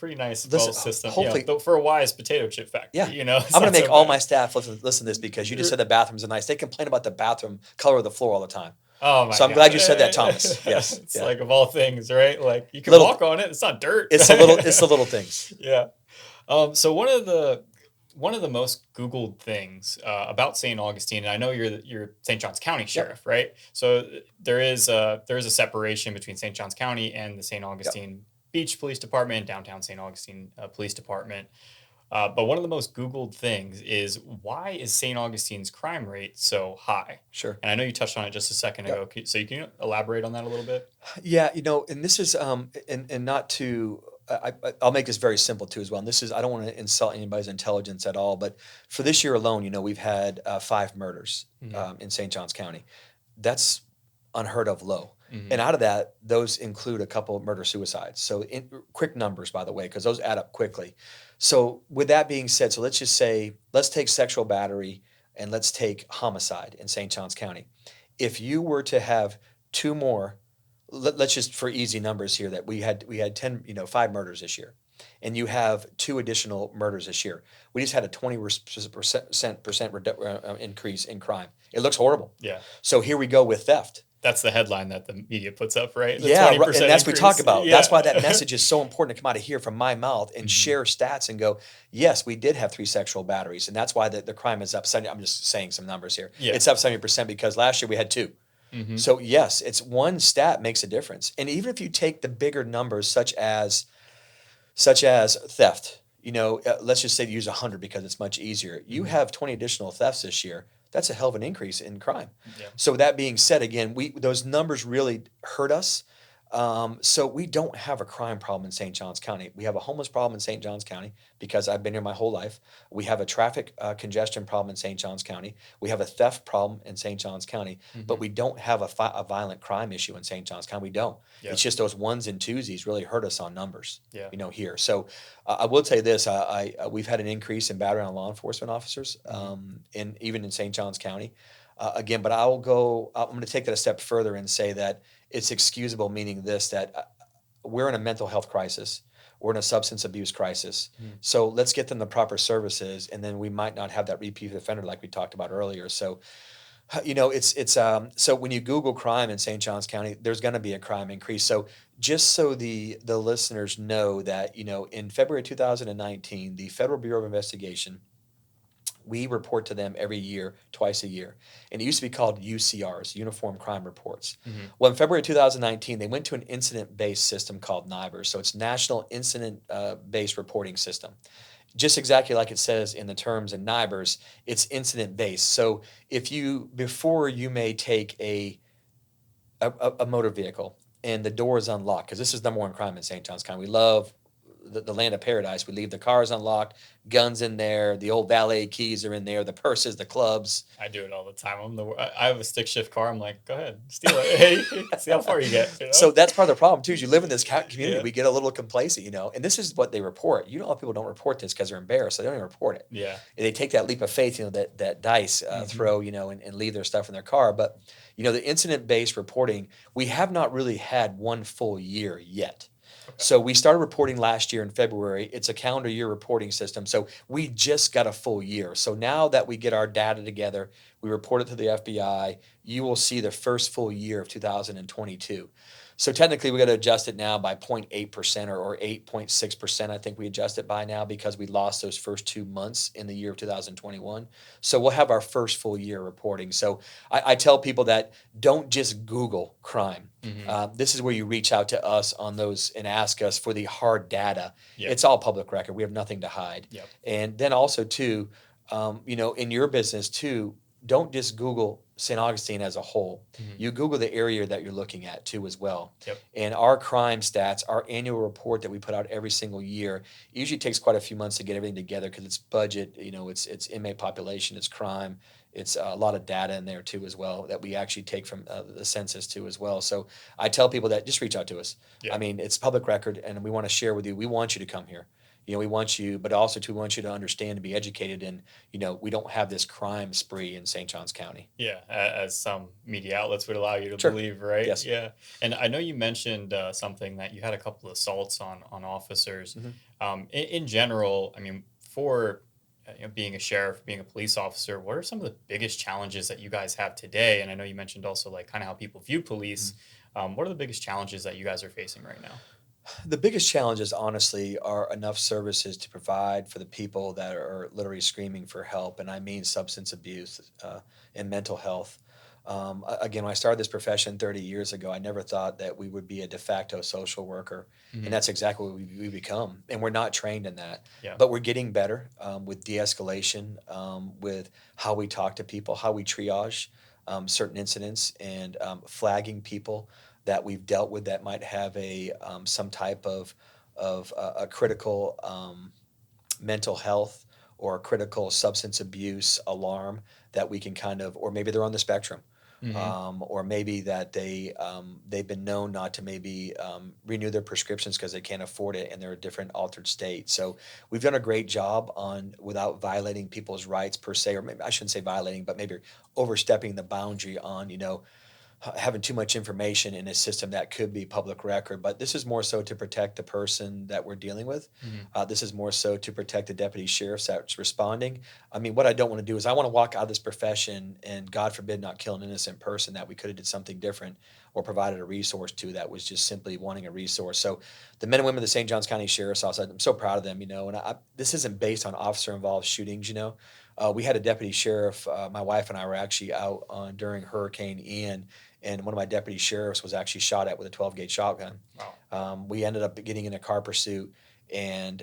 nice Listen, system. hopefully, Though for a Wise potato chip factory. yeah. It's I'm gonna not make so all bad. my staff listen to this because you just R- said the bathrooms are nice. They complain about the bathroom color of the floor all the time. Oh my So I'm god! glad you said that, Thomas. Yes, It's yeah. like of all things, right? Like you can Little, walk on it. It's not dirt. it's the little things. Yeah. So one of the most Googled things about St. Augustine, and I know you're St. Johns County Yep, Sheriff, right? So there is a separation between St. Johns County and the St. yep, Augustine Beach Police Department and downtown St. Augustine Police Department. But one of the most Googled things is why is St. Augustine's crime rate so high? sure. And I know you touched on it just a second Yep. ago. So you can elaborate on that a little bit? Yeah, and this is and not to I'll make this very simple too as well. And this is I don't want to insult anybody's intelligence at all, but for this year alone, we've had 5 murders Hmm. in St. Johns County. That's unheard of low. Hmm. And out of that, those include a couple of murder suicides. So quick numbers, by the way, because those add up quickly. So with that being said, so let's just say let's take sexual battery and let's take homicide in St. Johns County. If you were to have two more, let's just for easy numbers here that we had 10 5 murders this year, and you have 2 additional murders this year. We just had a 20% increase in crime. It looks horrible. Yeah. So here we go with theft. That's the headline that the media puts up, right? The Yeah, right, 20% and that's what we talk increase. about. Yeah. That's why that message is so important to come out of here from my mouth and Mhm. share stats and go, yes, we did have 3 sexual batteries, and that's why the crime is up 70. I'm just saying some numbers here. Yeah. It's up 70% because last year we had 2. Hmm. So yes, it's one stat makes a difference. And even if you take the bigger numbers, such as theft, let's just say to use 100 because it's much easier. You Mhm. have 20 additional thefts this year. That's a hell of an increase in crime. Yeah. So that being said, again, those numbers really hurt us. So we don't have a crime problem in St. Johns County. We have a homeless problem in St. Johns County because I've been here my whole life. We have a traffic congestion problem in St. Johns County. We have a theft problem in St. Johns County, but Hmm. we don't have a violent crime issue in St. Johns County. We don't. It's Yep. just those ones and twosies really hurt us on numbers, Yeah. here. So I will tell you this: we've had an increase in battery on law enforcement officers, Hmm. in even in St. Johns County. Again, but I will go. I'm going to take that a step further and say that it's excusable, meaning this that we're in a mental health crisis. We're in a substance abuse crisis. Hmm. So let's get them the proper services, and then we might not have that repeat offender like we talked about earlier. So, so when you Google crime in St. Johns County, there's going to be a crime increase. So just so the listeners know that in February 2019, the Federal Bureau of Investigation, we report to them every year, twice a year. And it used to be called UCRs, Uniform Crime Reports. Hmm. Well, in February 2019, they went to an incident based system called NIBRS. So it's National Incident Based Reporting System. Just exactly like it says in the terms in NIBRS, it's incident based. So before you may take a motor vehicle and the door is unlocked, because this is number one crime in St. Johns County. We love the land of paradise. We leave the cars unlocked, guns in there, the old valet keys are in there, the purses, the clubs. I do it all the time. I have a stick shift car. I'm like, go ahead, steal it. Hey, see how far you get. You So know? that's part of the problem too. Is you live in this community, Yeah. we get a little complacent, and this is what they report. A lot of people don't report this because they're embarrassed. So they don't even report it. Yeah. And they take that leap of faith, that dice Hmm. throw, and leave their stuff in their car. But the incident based reporting, we have not really had one full year yet. Okay. So we started reporting last year in February. It's a calendar year reporting system. So we just got a full year. So now that we get our data together, we report it to the FBI, you will see the first full year of 2022. So technically, we got to adjust it now by 0.8% or 8.6%. I think we adjust it by now because we lost those first 2 months in the year of 2021. So we'll have our first full year reporting. So I tell people that don't just Google crime. Hmm. This is where you reach out to us on those and ask us for the hard data. Yep. It's all public record. We have nothing to hide. Yep. And then also too, in your business too, don't just Google St. Augustine as a whole. Hmm. You Google the area that you're looking at too as well. Yep. And our crime stats, our annual report that we put out every single year, it usually takes quite a few months to get everything together because it's budget, it's inmate population, it's crime, it's a lot of data in there too as well that we actually take from the census too as well. So I tell people that just reach out to us. I Yeah. mean, it's public record, and we want to share with you. We want you to come here. We want you, but also we want you to understand and be educated. And we don't have this crime spree in St. Johns County. Yeah, as some media outlets would allow you to Sure. believe, right? Yes. Yeah, and I know you mentioned something that you had a couple of assaults on officers. Hmm. In general, I mean, for being a sheriff, being a police officer, what are some of the biggest challenges that you guys have today? And I know you mentioned also like kind of how people view police. What are the biggest challenges that you guys are facing right now? The biggest challenges, honestly, are enough services to provide for the people that are literally screaming for help. And I mean substance abuse and mental health. Again, when I started this profession 30 years ago, I never thought that we would be a de facto social worker. And Hmm. that's exactly what we become. And we're not trained in that. Yeah. But we're getting better with de escalation, with how we talk to people, how we triage certain incidents, and flagging people that we've dealt with that might have some type of a critical mental health or a critical substance abuse alarm that we can kind of, or maybe they're on the spectrum, Hmm. or maybe that they've been known not to maybe renew their prescriptions because they can't afford it and they're a different altered state. So we've done a great job on without violating people's rights per se, or maybe I shouldn't say violating, but maybe overstepping the boundary on having too much information in a system that could be public record. But this is more so to protect the person that we're dealing with. Hmm. This is more so to protect the deputy sheriffs that's responding. I mean, what I don't want to do is I want to walk out of this profession and, God forbid, not kill an innocent person that we could have did something different or provided a resource to that was just simply wanting a resource. So the men and women of the St. Johns County Sheriff's Office, I'm so proud of them, and this isn't based on officer-involved shootings. We had a deputy sheriff, my wife and I were actually out during Hurricane Ian, and one of my deputy sheriffs was actually shot at with a 12 gauge shotgun. Wow. We ended up getting in a car pursuit, and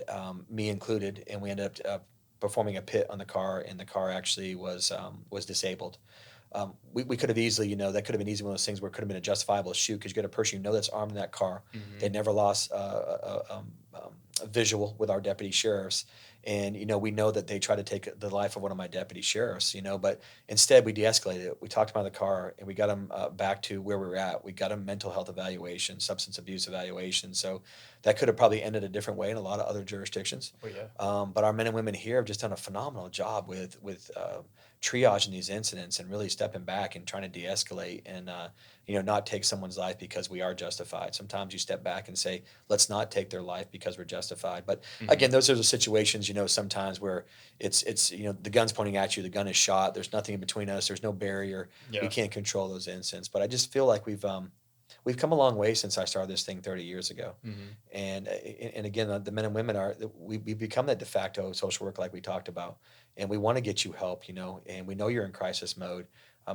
me included, and we ended up performing a pit on the car, and the car actually was disabled. we could have easily, that could have been easy one of those things where it could have been a justifiable shoot because you get a person that's armed in that car. They Hmm. never lost a visual with our deputy sheriffs. And, we know that they try to take the life of one of my deputy sheriffs, but instead we de-escalated it. We talked about the car and we got him back to where we were at. We got him mental health evaluation, substance abuse evaluation. So that could have probably ended a different way in a lot of other jurisdictions. Oh yeah. But our men and women here have just done a phenomenal job with triaging these incidents and really stepping back and trying to de-escalate and not take someone's life because we are justified. Sometimes you step back and say, let's not take their life because we're justified. But Hmm. again, those are the situations sometimes where it's the gun's pointing at you, the gun is shot, there's nothing in between us, there's no barrier, we Yeah. can't control those incidents. But I just feel like we've come a long way since I started this thing 30 years ago. Hmm. And again, the men and women we become that de facto social work like we talked about, and we want to get you help, and we know you're in crisis mode.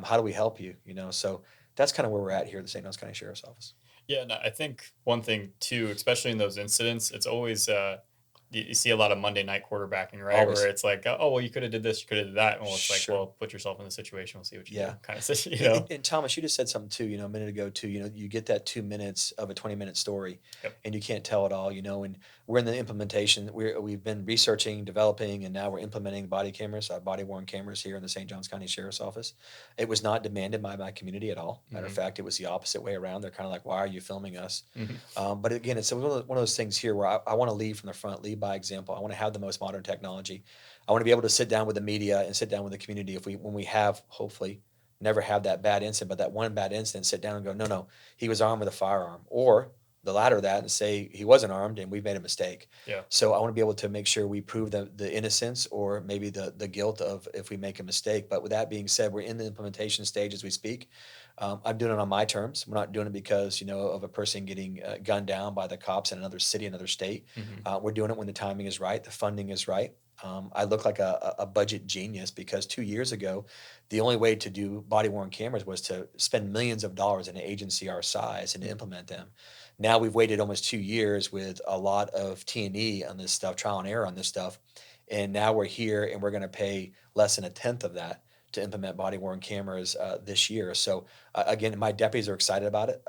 How do we help you? So that's kind of where we're at here at the St. Louis County Sheriff's Office. Yeah, and I think one thing too, especially in those incidents, it's always you see a lot of Monday night quarterbacking, right? Where Always. it's like, oh well, you could have did this, you could have did that. Well, it's like, Sure. well, put yourself in the situation, we'll see what you do, Yeah. kind of situation, you And, know. and, and Thomas, you just said something too, a minute ago too. You get that 2 minutes of a 20-minute story, Yep. and you can't tell it all. And we're in the implementation. We've been researching, developing, and now we're implementing body cameras, body worn cameras here in the St. Johns County Sheriff's Office. It was not demanded by my community at all. Matter of Hmm. fact, it was the opposite way around. They're kind of like, "Why are you filming us?" Hmm. But again, it's one of those things here where I want to lead from the front, lead by example. I want to have the most modern technology. I want to be able to sit down with the media and sit down with the community if when we have hopefully never have that bad incident, but that one bad incident, sit down and go, no, no, he was armed with a firearm, or the latter of that, and say he wasn't armed and we've made a mistake. Yeah. So I want to be able to make sure we prove the innocence or maybe the guilt of if we make a mistake. But with that being said, we're in the implementation stage as we speak. I'm doing it on my terms. We're not doing it because of a person getting gunned down by the cops in another city, another state. Hmm. We're doing it when the timing is right, the funding is right. I look like a budget genius because 2 years ago, the only way to do body worn cameras was to spend millions of dollars in an agency our size and to implement them. Now we've waited almost 2 years with a lot of T&E on this stuff, trial and error on this stuff, and now we're here and we're going to pay less than a tenth of that to implement body worn cameras this year. So again, my deputies are excited about it.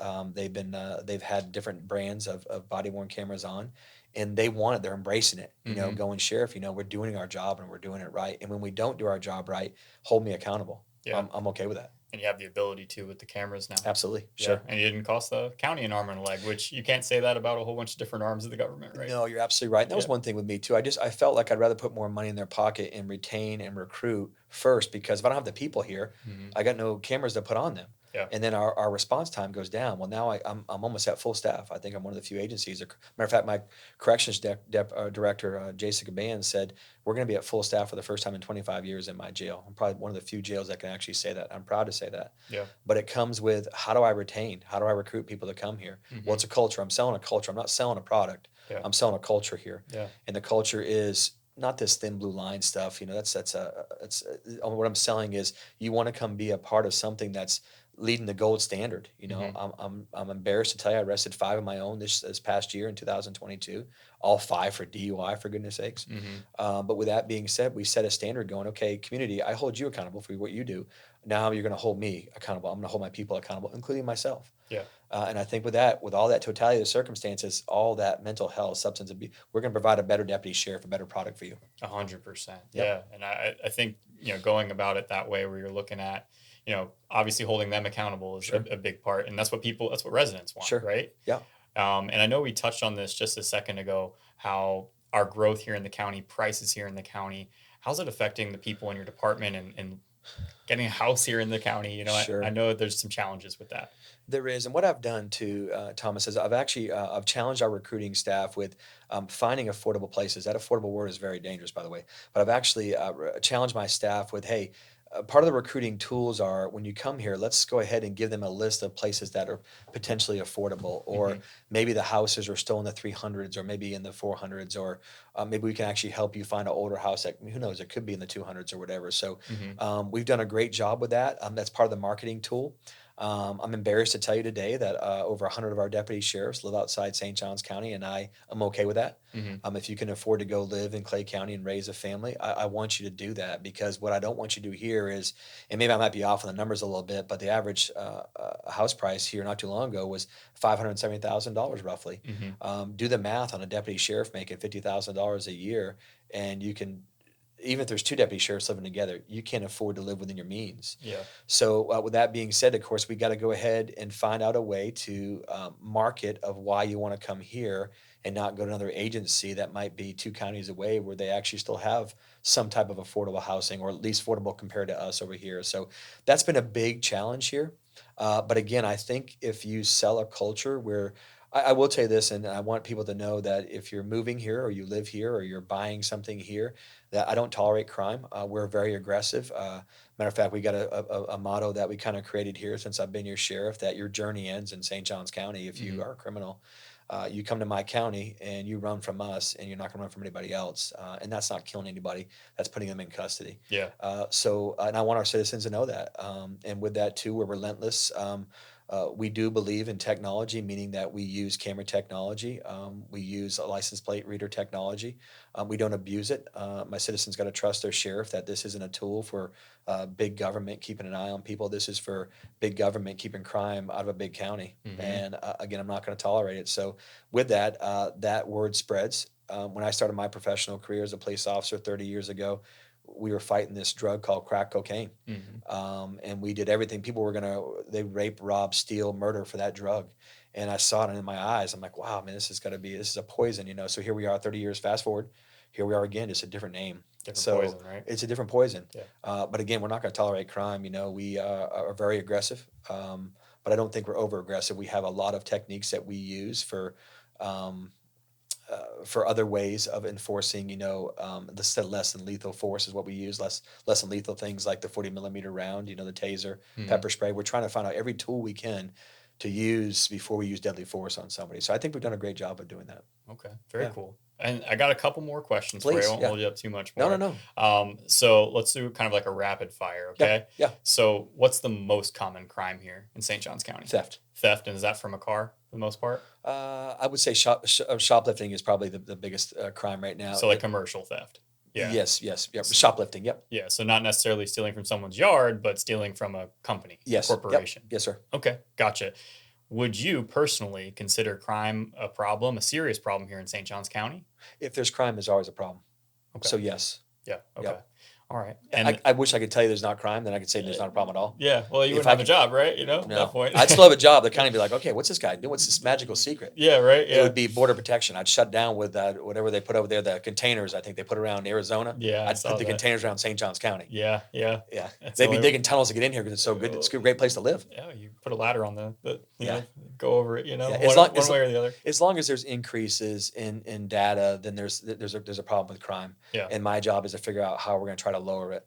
They've had different brands of body worn cameras on, and they want it. They're embracing it. Hmm. Going sheriff. We're doing our job and we're doing it right. And when we don't do our job right, hold me accountable. Yeah. I'm okay with that. And you have the ability to with the cameras now. Absolutely, Yeah, sure. and you didn't cost the county an arm and a leg, which you can't say that about a whole bunch of different arms of the government, right? No, you're absolutely right. And that was Yeah. one thing with me too. I felt like I'd rather put more money in their pocket and retain and recruit first because if I don't have the people here, Hmm. I got no cameras to put on them. Yeah. And then our response time goes down. Well, now I'm almost at full staff. I think I'm one of the few agencies. Matter of fact, my corrections director, Jessica Band, said we're going to be at full staff for the first time in 25 years in my jail. I'm probably one of the few jails that can actually say that. I'm proud to say that. Yeah. But it comes with how do I retain? How do I recruit people to come here? Well, Hmm. it's a culture. I'm selling a culture. I'm not selling a product. Yeah. I'm selling a culture here, Yeah. and the culture is not this thin blue line stuff. What I'm selling is you want to come be a part of something that's leading the gold standard. Hmm. I'm embarrassed to tell you I arrested 5 of my own this past year in 2022, all 5 for DUI for goodness sakes. Hmm. But with that being said, we set a standard going, okay, community, I hold you accountable for what you do. Now you're going to hold me accountable. I'm going to hold my people accountable, including myself. Yeah. And I think with all that totality of the circumstances, all that mental health, substance abuse, we're going to provide a better deputy sheriff, a better product for you. 100%. Yep. Yeah. And I think, going about it that way where you're looking at, obviously holding them accountable is Sure. a big part. And that's what residents want, Sure. right? Yeah. And I know we touched on this just a second ago, how our growth here in the county, prices here in the county, how's it affecting the people in your department and getting a house here in the county? I Sure. know there's some challenges with that. There is, and what I've done too, Thomas, is I've challenged our recruiting staff with finding affordable places. That affordable word is very dangerous, by the way. But I've actually challenged my staff with, hey, part of the recruiting tools are when you come here, let's go ahead and give them a list of places that are potentially affordable, or Hmm. maybe the houses are still in the 300s, or maybe in the 400s, or maybe we can actually help you find an older house that who knows, it could be in the 200s or whatever. So Hmm. we've done a great job with that. That's part of the marketing tool. I'm embarrassed to tell you today that over 100 of our deputy sheriffs live outside St. Johns County, and I am okay with that. Hmm. If you can afford to go live in Clay County and raise a family, I want you to do that, because what I don't want you to do here is, and maybe I might be off on the numbers a little bit, but the average house price here not too long ago was $570,000 roughly. Hmm. Do the math on a deputy sheriff making $50,000 a year, and you can, even if there's two deputy sheriffs living together, you can't afford to live within your means. Yeah. So, with that being said, of course, we got to go ahead and find out a way to market of why you want to come here and not go to another agency that might be two counties away, where they actually still have some type of affordable housing, or at least affordable compared to us over here. So that's been a big challenge here. But again, I think if you sell a culture where, I will tell you this, and I want people to know that if you're moving here, or you live here, or you're buying something here, that I don't tolerate crime. We're very aggressive. Matter of fact, we got a motto that we kind of created here since I've been your sheriff, that your journey ends in St. Johns County if you Hmm. are a criminal. You come to my county and you run from us, and you're not going to run from anybody else. And that's not killing anybody. That's putting them in custody. Yeah. And I want our citizens to know that. And with that too, we're relentless. We do believe in technology, meaning that we use camera technology. We use a license plate reader technology. We don't abuse it. My citizens got to trust their sheriff that this isn't a tool for big government keeping an eye on people. This is for big government keeping crime out of a big county. Hmm. And again, I'm not going to tolerate it. So with that, that word spreads. When I started my professional career as a police officer 30 years ago, we were fighting this drug called crack cocaine. Hmm. And we did everything. People were they rape, rob, steal, murder for that drug. And I saw it in my eyes. I'm like, wow, man, this is a poison, you know? So here we are 30 years fast forward. Here we are again, just a different name. Different So poison, right? it's a different poison. Yeah. But again, we're not going to tolerate crime. You know, we are very aggressive, but I don't think we're over aggressive. We have a lot of techniques that we use um, for other ways of enforcing, the less than lethal force is what we use. Less than lethal things like the 40 millimeter round, the taser, Hmm. pepper spray. We're trying to find out every tool we can to use before we use deadly force on somebody. So I think we've done a great job of doing that. Okay. Very Yeah, cool. And I got a couple more questions for you. I please. won't Yeah. hold you up too much No, no, more. no. So let's do kind of like a rapid fire. Yeah, Okay. yeah. So what's the most common crime here in St. Johns County? Theft. Theft. And is that from a car for the most part? I would say shoplifting is probably the biggest crime right now. So like commercial theft. Yeah. Yes, yes, yep. Shoplifting. Yep. Yeah. So not necessarily stealing from someone's yard, but stealing from a company, a Yes. Yep. corporation. Yes, sir. Okay. Gotcha. Would you personally consider crime a problem, a serious problem here in St. Johns County? If there's crime, there's always a problem. Okay. So yes. Yeah. Okay. Yep. All right. I wish I could tell you there's not crime, then I could say there's not a problem at all. yeah. Well, you If wouldn't I have a could, job, right? You know, at that no, point. I'd still have a job. They'd kind of be like, okay, what's this guy doing? What's this magical secret? yeah. Right. It Yeah. would be border protection. I'd shut down with that, whatever they put over there, the containers. I think they put around Arizona. Yeah. I I'd saw put the that. containers around St. Johns County. Yeah. Yeah. Yeah, That's they'd the be only. digging tunnels to get in here because it's so good. It's a great place to live. Yeah. You put a ladder on Yeah, go over it. yeah. One way or the other. As long as there's increases in data, then there's a problem with crime. Yeah. And my job is to figure out how we're going to try to lower it.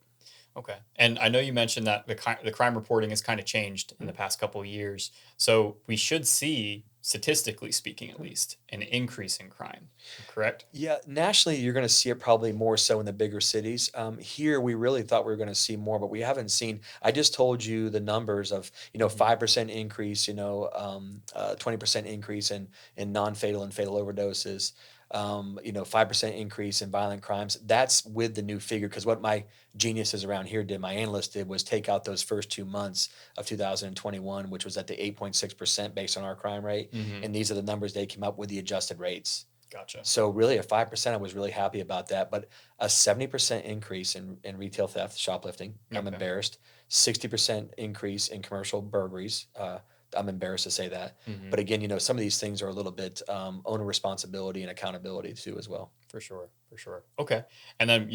Okay. And I know you mentioned that the crime reporting has kind of changed in the past couple of years. So we should see, statistically speaking, at least, an increase in crime. Correct? Yeah, nationally, you're going to see it probably more so in the bigger cities. Here, we really thought we were going to see more, but we haven't seen. I just told you the numbers of 5% increase, 20% increase in non-fatal and fatal overdoses. 5% increase in violent crimes. That's with the new figure, because what my geniuses around here did, my analysts did, was take out those first 2 months of 2021, which was at the 8.6% based on our crime rate, Mm-hmm. and these are the numbers they came up with, the adjusted rates. Gotcha. So really, at 5%, I was really happy about that. But a 70% increase in retail theft, shoplifting, I'm Okay. embarrassed. 60% increase in commercial burglaries. I'm embarrassed to say that. Mm-hmm. But again, some of these things are a little bit owner responsibility and accountability too, as well. For sure. For sure. Okay. And then,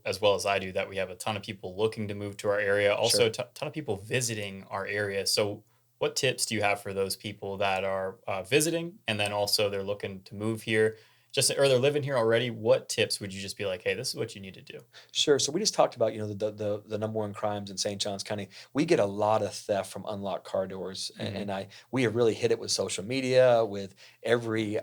as well as I do, that we have a ton of people looking to move to our area, also Sure. a ton of people visiting our area. So what tips do you have for those people that are visiting and then also they're looking to move here? just or they're living here already, what tips would you just be like, hey, this is what you need to do? Sure. So we just talked about, the number one crimes in St. Johns County. We get a lot of theft from unlocked car doors, Hmm. and we have really hit it with social media, with every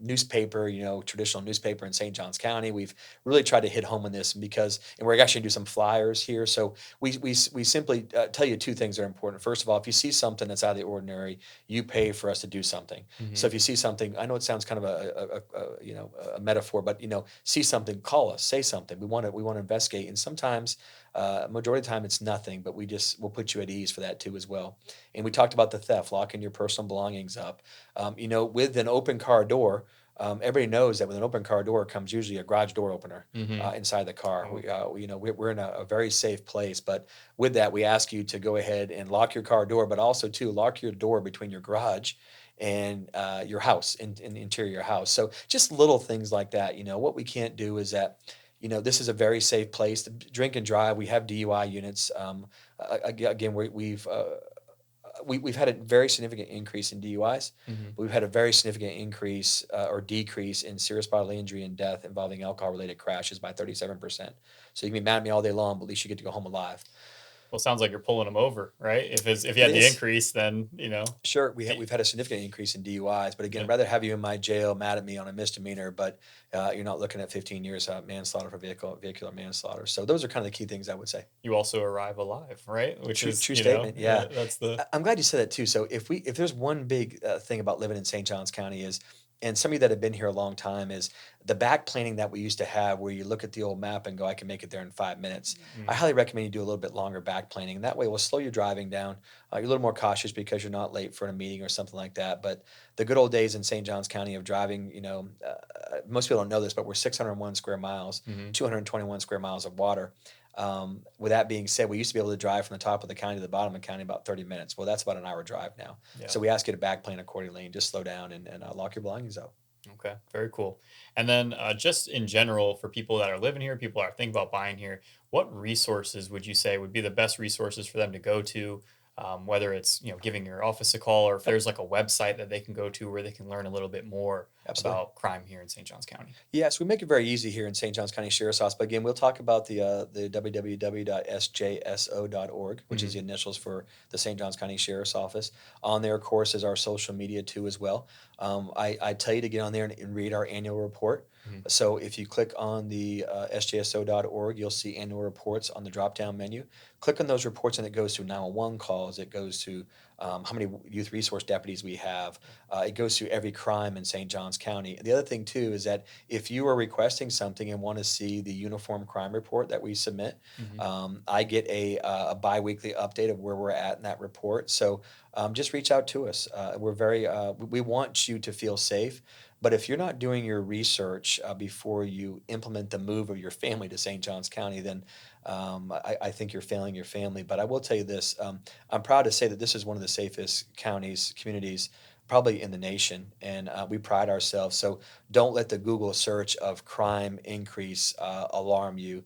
newspaper, traditional newspaper in St. Johns County. We've really tried to hit home on this because, and we're actually going to do some flyers here. So we simply tell you two things that are important. First of all, if you see something that's out of the ordinary, you pay for us to do something. So Hmm. if you see something, I know it sounds kind of a metaphor, but see something, call us, say something. We want to investigate, and sometimes, majority of the time, it's nothing, but we'll put you at ease for that too as well. And we talked about the theft, locking your personal belongings up. With an open car door. Everybody knows that with an open car door comes usually a garage door opener Hmm. inside the car. Oh, We're in a very safe place, but with that, we ask you to go ahead and lock your car door, but also to lock your door between your garage and your house, in the interior of your house. So just little things like that. What we can't do is that, this is a very safe place to drink and drive. We have DUI units. Again, we've had a very significant increase in DUIs. hmm. But we've had a very significant increase or decrease in serious bodily injury and death involving alcohol-related crashes by 37%. So you can be mad at me all day long, but at least you get to go home alive. Well, it sounds like you're pulling them over, right? If you It had the is. increase, then Sure, the- we've had a significant increase in DUIs, but again, yeah. rather have you in my jail mad at me on a misdemeanor, but you're not looking at 15 years manslaughter for vehicular manslaughter. So those are kind of the key things I would say. You also arrive alive, right? Which True, is, true statement. Yeah, that's the I'm glad you said that too. So if there's one big thing about living in St. Johns County is, and some of you that have been here a long time, is the back planning that we used to have, where you look at the old map and go, I can make it there in 5 minutes. I mhm. highly recommend you do a little bit longer back planning, and that way we'll slow your driving down. You're a little more cautious because you're not late for a meeting or something like that. But the good old days in St. Johns County of driving, most people don't know this, but we're 601 square miles, Mhm. 221 square miles of water. With that being said, we used to be able to drive from the top of the county to the bottom of the county in about 30 minutes. Well, that's about an hour drive now. Yeah. So we ask you to back plan accordingly and just slow down and lock your belongings up. Okay. Very cool. And then just in general, for people that are living here, people that are thinking about buying here, what resources would you say would be the best resources for them to go to? Whether it's giving your office a call, or if Yep, there's like a website that they can go to where they can learn a little bit more absolutely. about crime here in St. Johns County. Yes, we make it very easy here in St. Johns County Sheriff's Office. But again, we'll talk about the www.sjso.org, which is Hmm. the initials for the St. Johns County Sheriff's Office. On there, of course, is our social media too as well. I tell you to get on there and read our annual report. Hmm. So if you click on the sjso.org, you'll see annual reports on the drop-down menu. Click on those reports, and it goes to 911 calls. It goes to how many youth resource deputies we have. It goes through every crime in St. Johns County. The other thing too is that if you are requesting something and want to see the uniform crime report that we submit, Hmm. I get a biweekly update of where we're at in that report. So just reach out to us. We want you to feel safe. But if you're not doing your research before you implement the move of your family to St. Johns County, then I think you're failing your family. But I will tell you this: I'm proud to say that this is one of the safest counties, communities, probably in the nation, and we pride ourselves. So don't let the Google search of crime increase alarm you.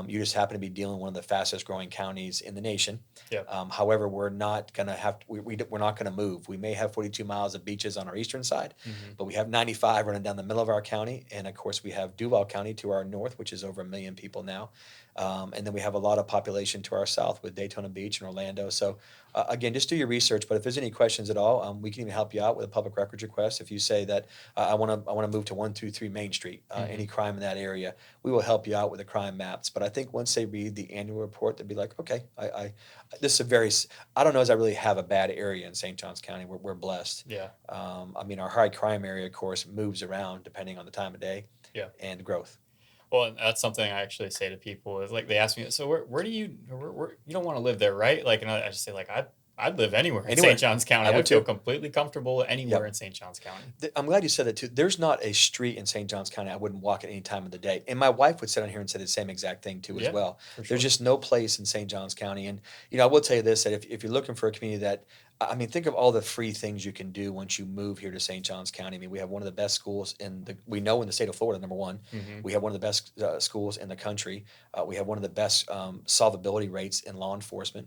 You just happen to be dealing with one of the fastest growing counties in the nation. Yep. However, we're not going to have we're not going to move. We may have 42 miles of beaches on our eastern side, Hmm. but we have 95 running down the middle of our county, and of course we have Duval County to our north, which is over 1 million people now, and then we have a lot of population to our south with Daytona Beach and Orlando. So again, just do your research. But if there's any questions at all, we can even help you out with a public records request. If you say that I want to move to 123 Main Street, any Hmm. crime in that area, we will help you out with the crime maps. But I think once they read the annual report, they'll be like, okay, this is a very I don't know as I really have a bad area in St. Johns County. We're blessed. Yeah. I mean, our high crime area, of course, moves around depending on the time of day Yeah. and growth. Well, and that's something I actually say to people is like they ask me, so where do you don't want to live there, right? Like, and I just say like I'd live anywhere in St. Anywhere, Johns I County. would I'd feel too. completely comfortable anywhere in Yep. St. Johns County. I'm glad you said that too. There's not a street in St. Johns County I wouldn't walk at any time of the day. And my wife would sit on here and say the same exact thing too as Yeah, well. for There's sure. just no place in St. Johns County. And I will tell you this, that if you're looking for a community that I mean, think of all the free things you can do once you move here to St. Johns County. I mean, we have one of the best schools we know in the state of Florida, number one. Hmm. We have one of the best schools in the country. We have one of the best solvability rates in law enforcement.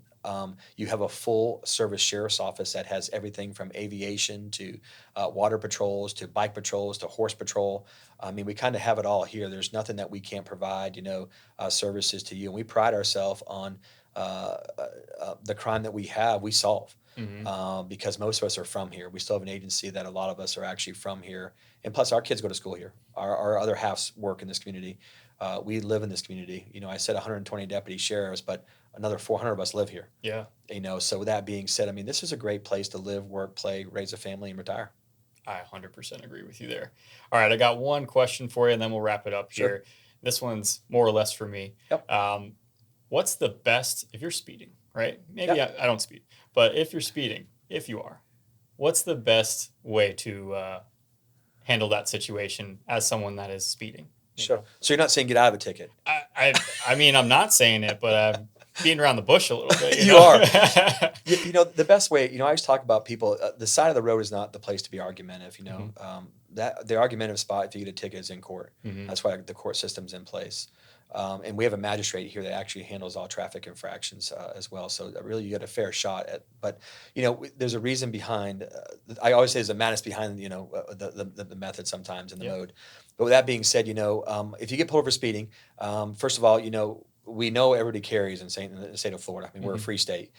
You have a full service sheriff's office that has everything from aviation to water patrols to bike patrols to horse patrol. I mean, we kind of have it all here. There's nothing that we can't provide, services to you. And we pride ourselves on the crime that we have, we solve. Hmm. Because most of us are from here. We still have an agency that a lot of us are actually from here. And plus, our kids go to school here. Our other halves work in this community. We live in this community. I said 120 deputy sheriffs, but another 400 of us live here. Yeah. So with that being said, I mean, this is a great place to live, work, play, raise a family, and retire. I 100% agree with you there. All right, I got one question for you, and then we'll wrap it up Sure. here. This one's more or less for me. Yep. What's the best, if you're speeding, right? Maybe Yep. I don't speed, but if you're speeding, if you are, what's the best way to handle that situation as someone that is speeding? Sure. So you're not saying get out of a ticket. I mean, I'm not saying it, but I'm beating around the bush a little bit. You are. The best way, I always talk about people, the side of the road is not the place to be argumentative, that the argumentative spot, if you get a ticket, is in court. Hmm. That's why the court system's in place. And we have a magistrate here that actually handles all traffic infractions as well. So really, you get a fair shot at. But there's a reason behind. I always say there's a madness behind the method sometimes in the Yeah. mode. But with that being said, if you get pulled over speeding, first of all, we know everybody carries in the state of Florida. I mean, we're a Hmm. free state.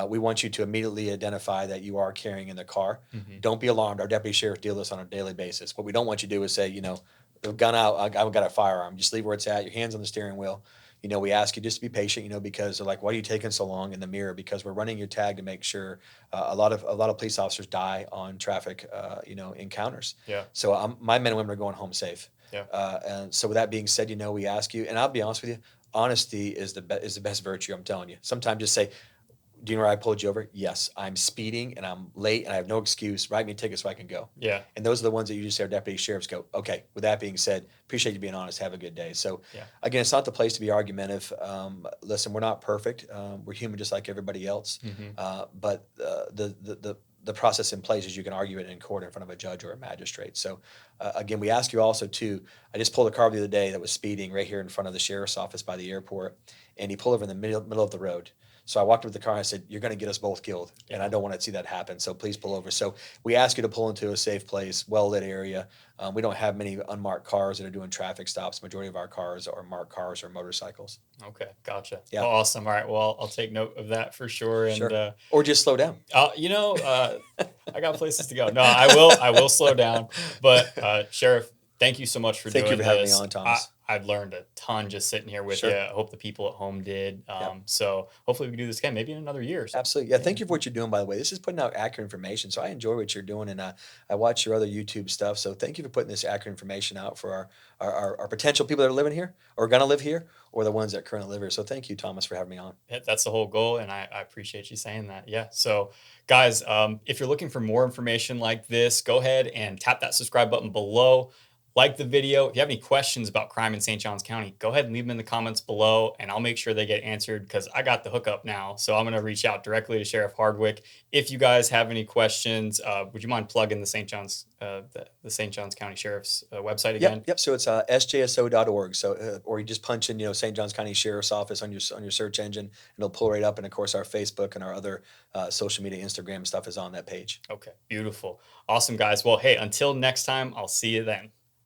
We want you to immediately identify that you are carrying in the car. Hmm. Don't be alarmed. Our deputy sheriff deal this on a daily basis. What we don't want you to do is say, gun out, I've got a firearm. Just leave where it's at, your hands on the steering wheel. We ask you just to be patient, because they're like, why are you taking so long in the mirror? Because we're running your tag to make sure a lot of police officers die on traffic, encounters. Yeah. So my men and women are going home safe. Yeah. And so with that being said, we ask you, and I'll be honest with you, honesty is the best virtue. I'm telling you. Sometimes just say, do you know where I pulled you over? Yes, I'm speeding and I'm late and I have no excuse. Write me a ticket so I can go. Yeah. And those are the ones that you just say our deputy sheriffs go, okay, with that being said, appreciate you being honest. Have a good day. So Yeah. again, it's not the place to be argumentative. Listen, we're not perfect. We're human just like everybody else. Hmm. But the process in place is you can argue it in court in front of a judge or a magistrate. So again, we ask you also too, I just pulled a car the other day that was speeding right here in front of the sheriff's office by the airport, and he pulled over in the middle of the road. So I walked up to the car and I said, you're going to get us both killed. And I don't want to see that happen. So please pull over. So we ask you to pull into a safe place, well-lit area. We don't have many unmarked cars that are doing traffic stops. Majority of our cars are marked cars or motorcycles. Okay. Gotcha. Yeah. Well, awesome. All right. Well, I'll take note of that for sure. And, Sure. Or just slow down. I got places to go. No, I will slow down. But Sheriff, thank you so much for Thank doing you for having this. me on, Thomas. I've learned a ton just sitting here with Sure. you. I hope the people at home did. So hopefully we can do this again, maybe in another year or something. Absolutely. Yeah. Thank you for what you're doing, by the way. This is putting out accurate information. So I enjoy what you're doing, and I watch your other YouTube stuff. So thank you for putting this accurate information out for our potential people that are living here or going to live here, or the ones that currently live here. So thank you, Thomas, for having me on. That's the whole goal, and I appreciate you saying that. Yeah. So, guys, if you're looking for more information like this, go ahead and tap that subscribe button below. Like the video. If you have any questions about crime in St. Johns County, go ahead and leave them in the comments below, and I'll make sure they get answered because I got the hookup now. So I'm going to reach out directly to Sheriff Hardwick. If you guys have any questions, would you mind plugging the St. Johns County Sheriff's website again? Yep. So it's sjso.org. So or you just punch in St. Johns County Sheriff's Office on your search engine, and it'll pull right up. And of course, our Facebook and our other social media, Instagram stuff is on that page. Okay, beautiful, awesome, guys. Well, hey, until next time, I'll see you then.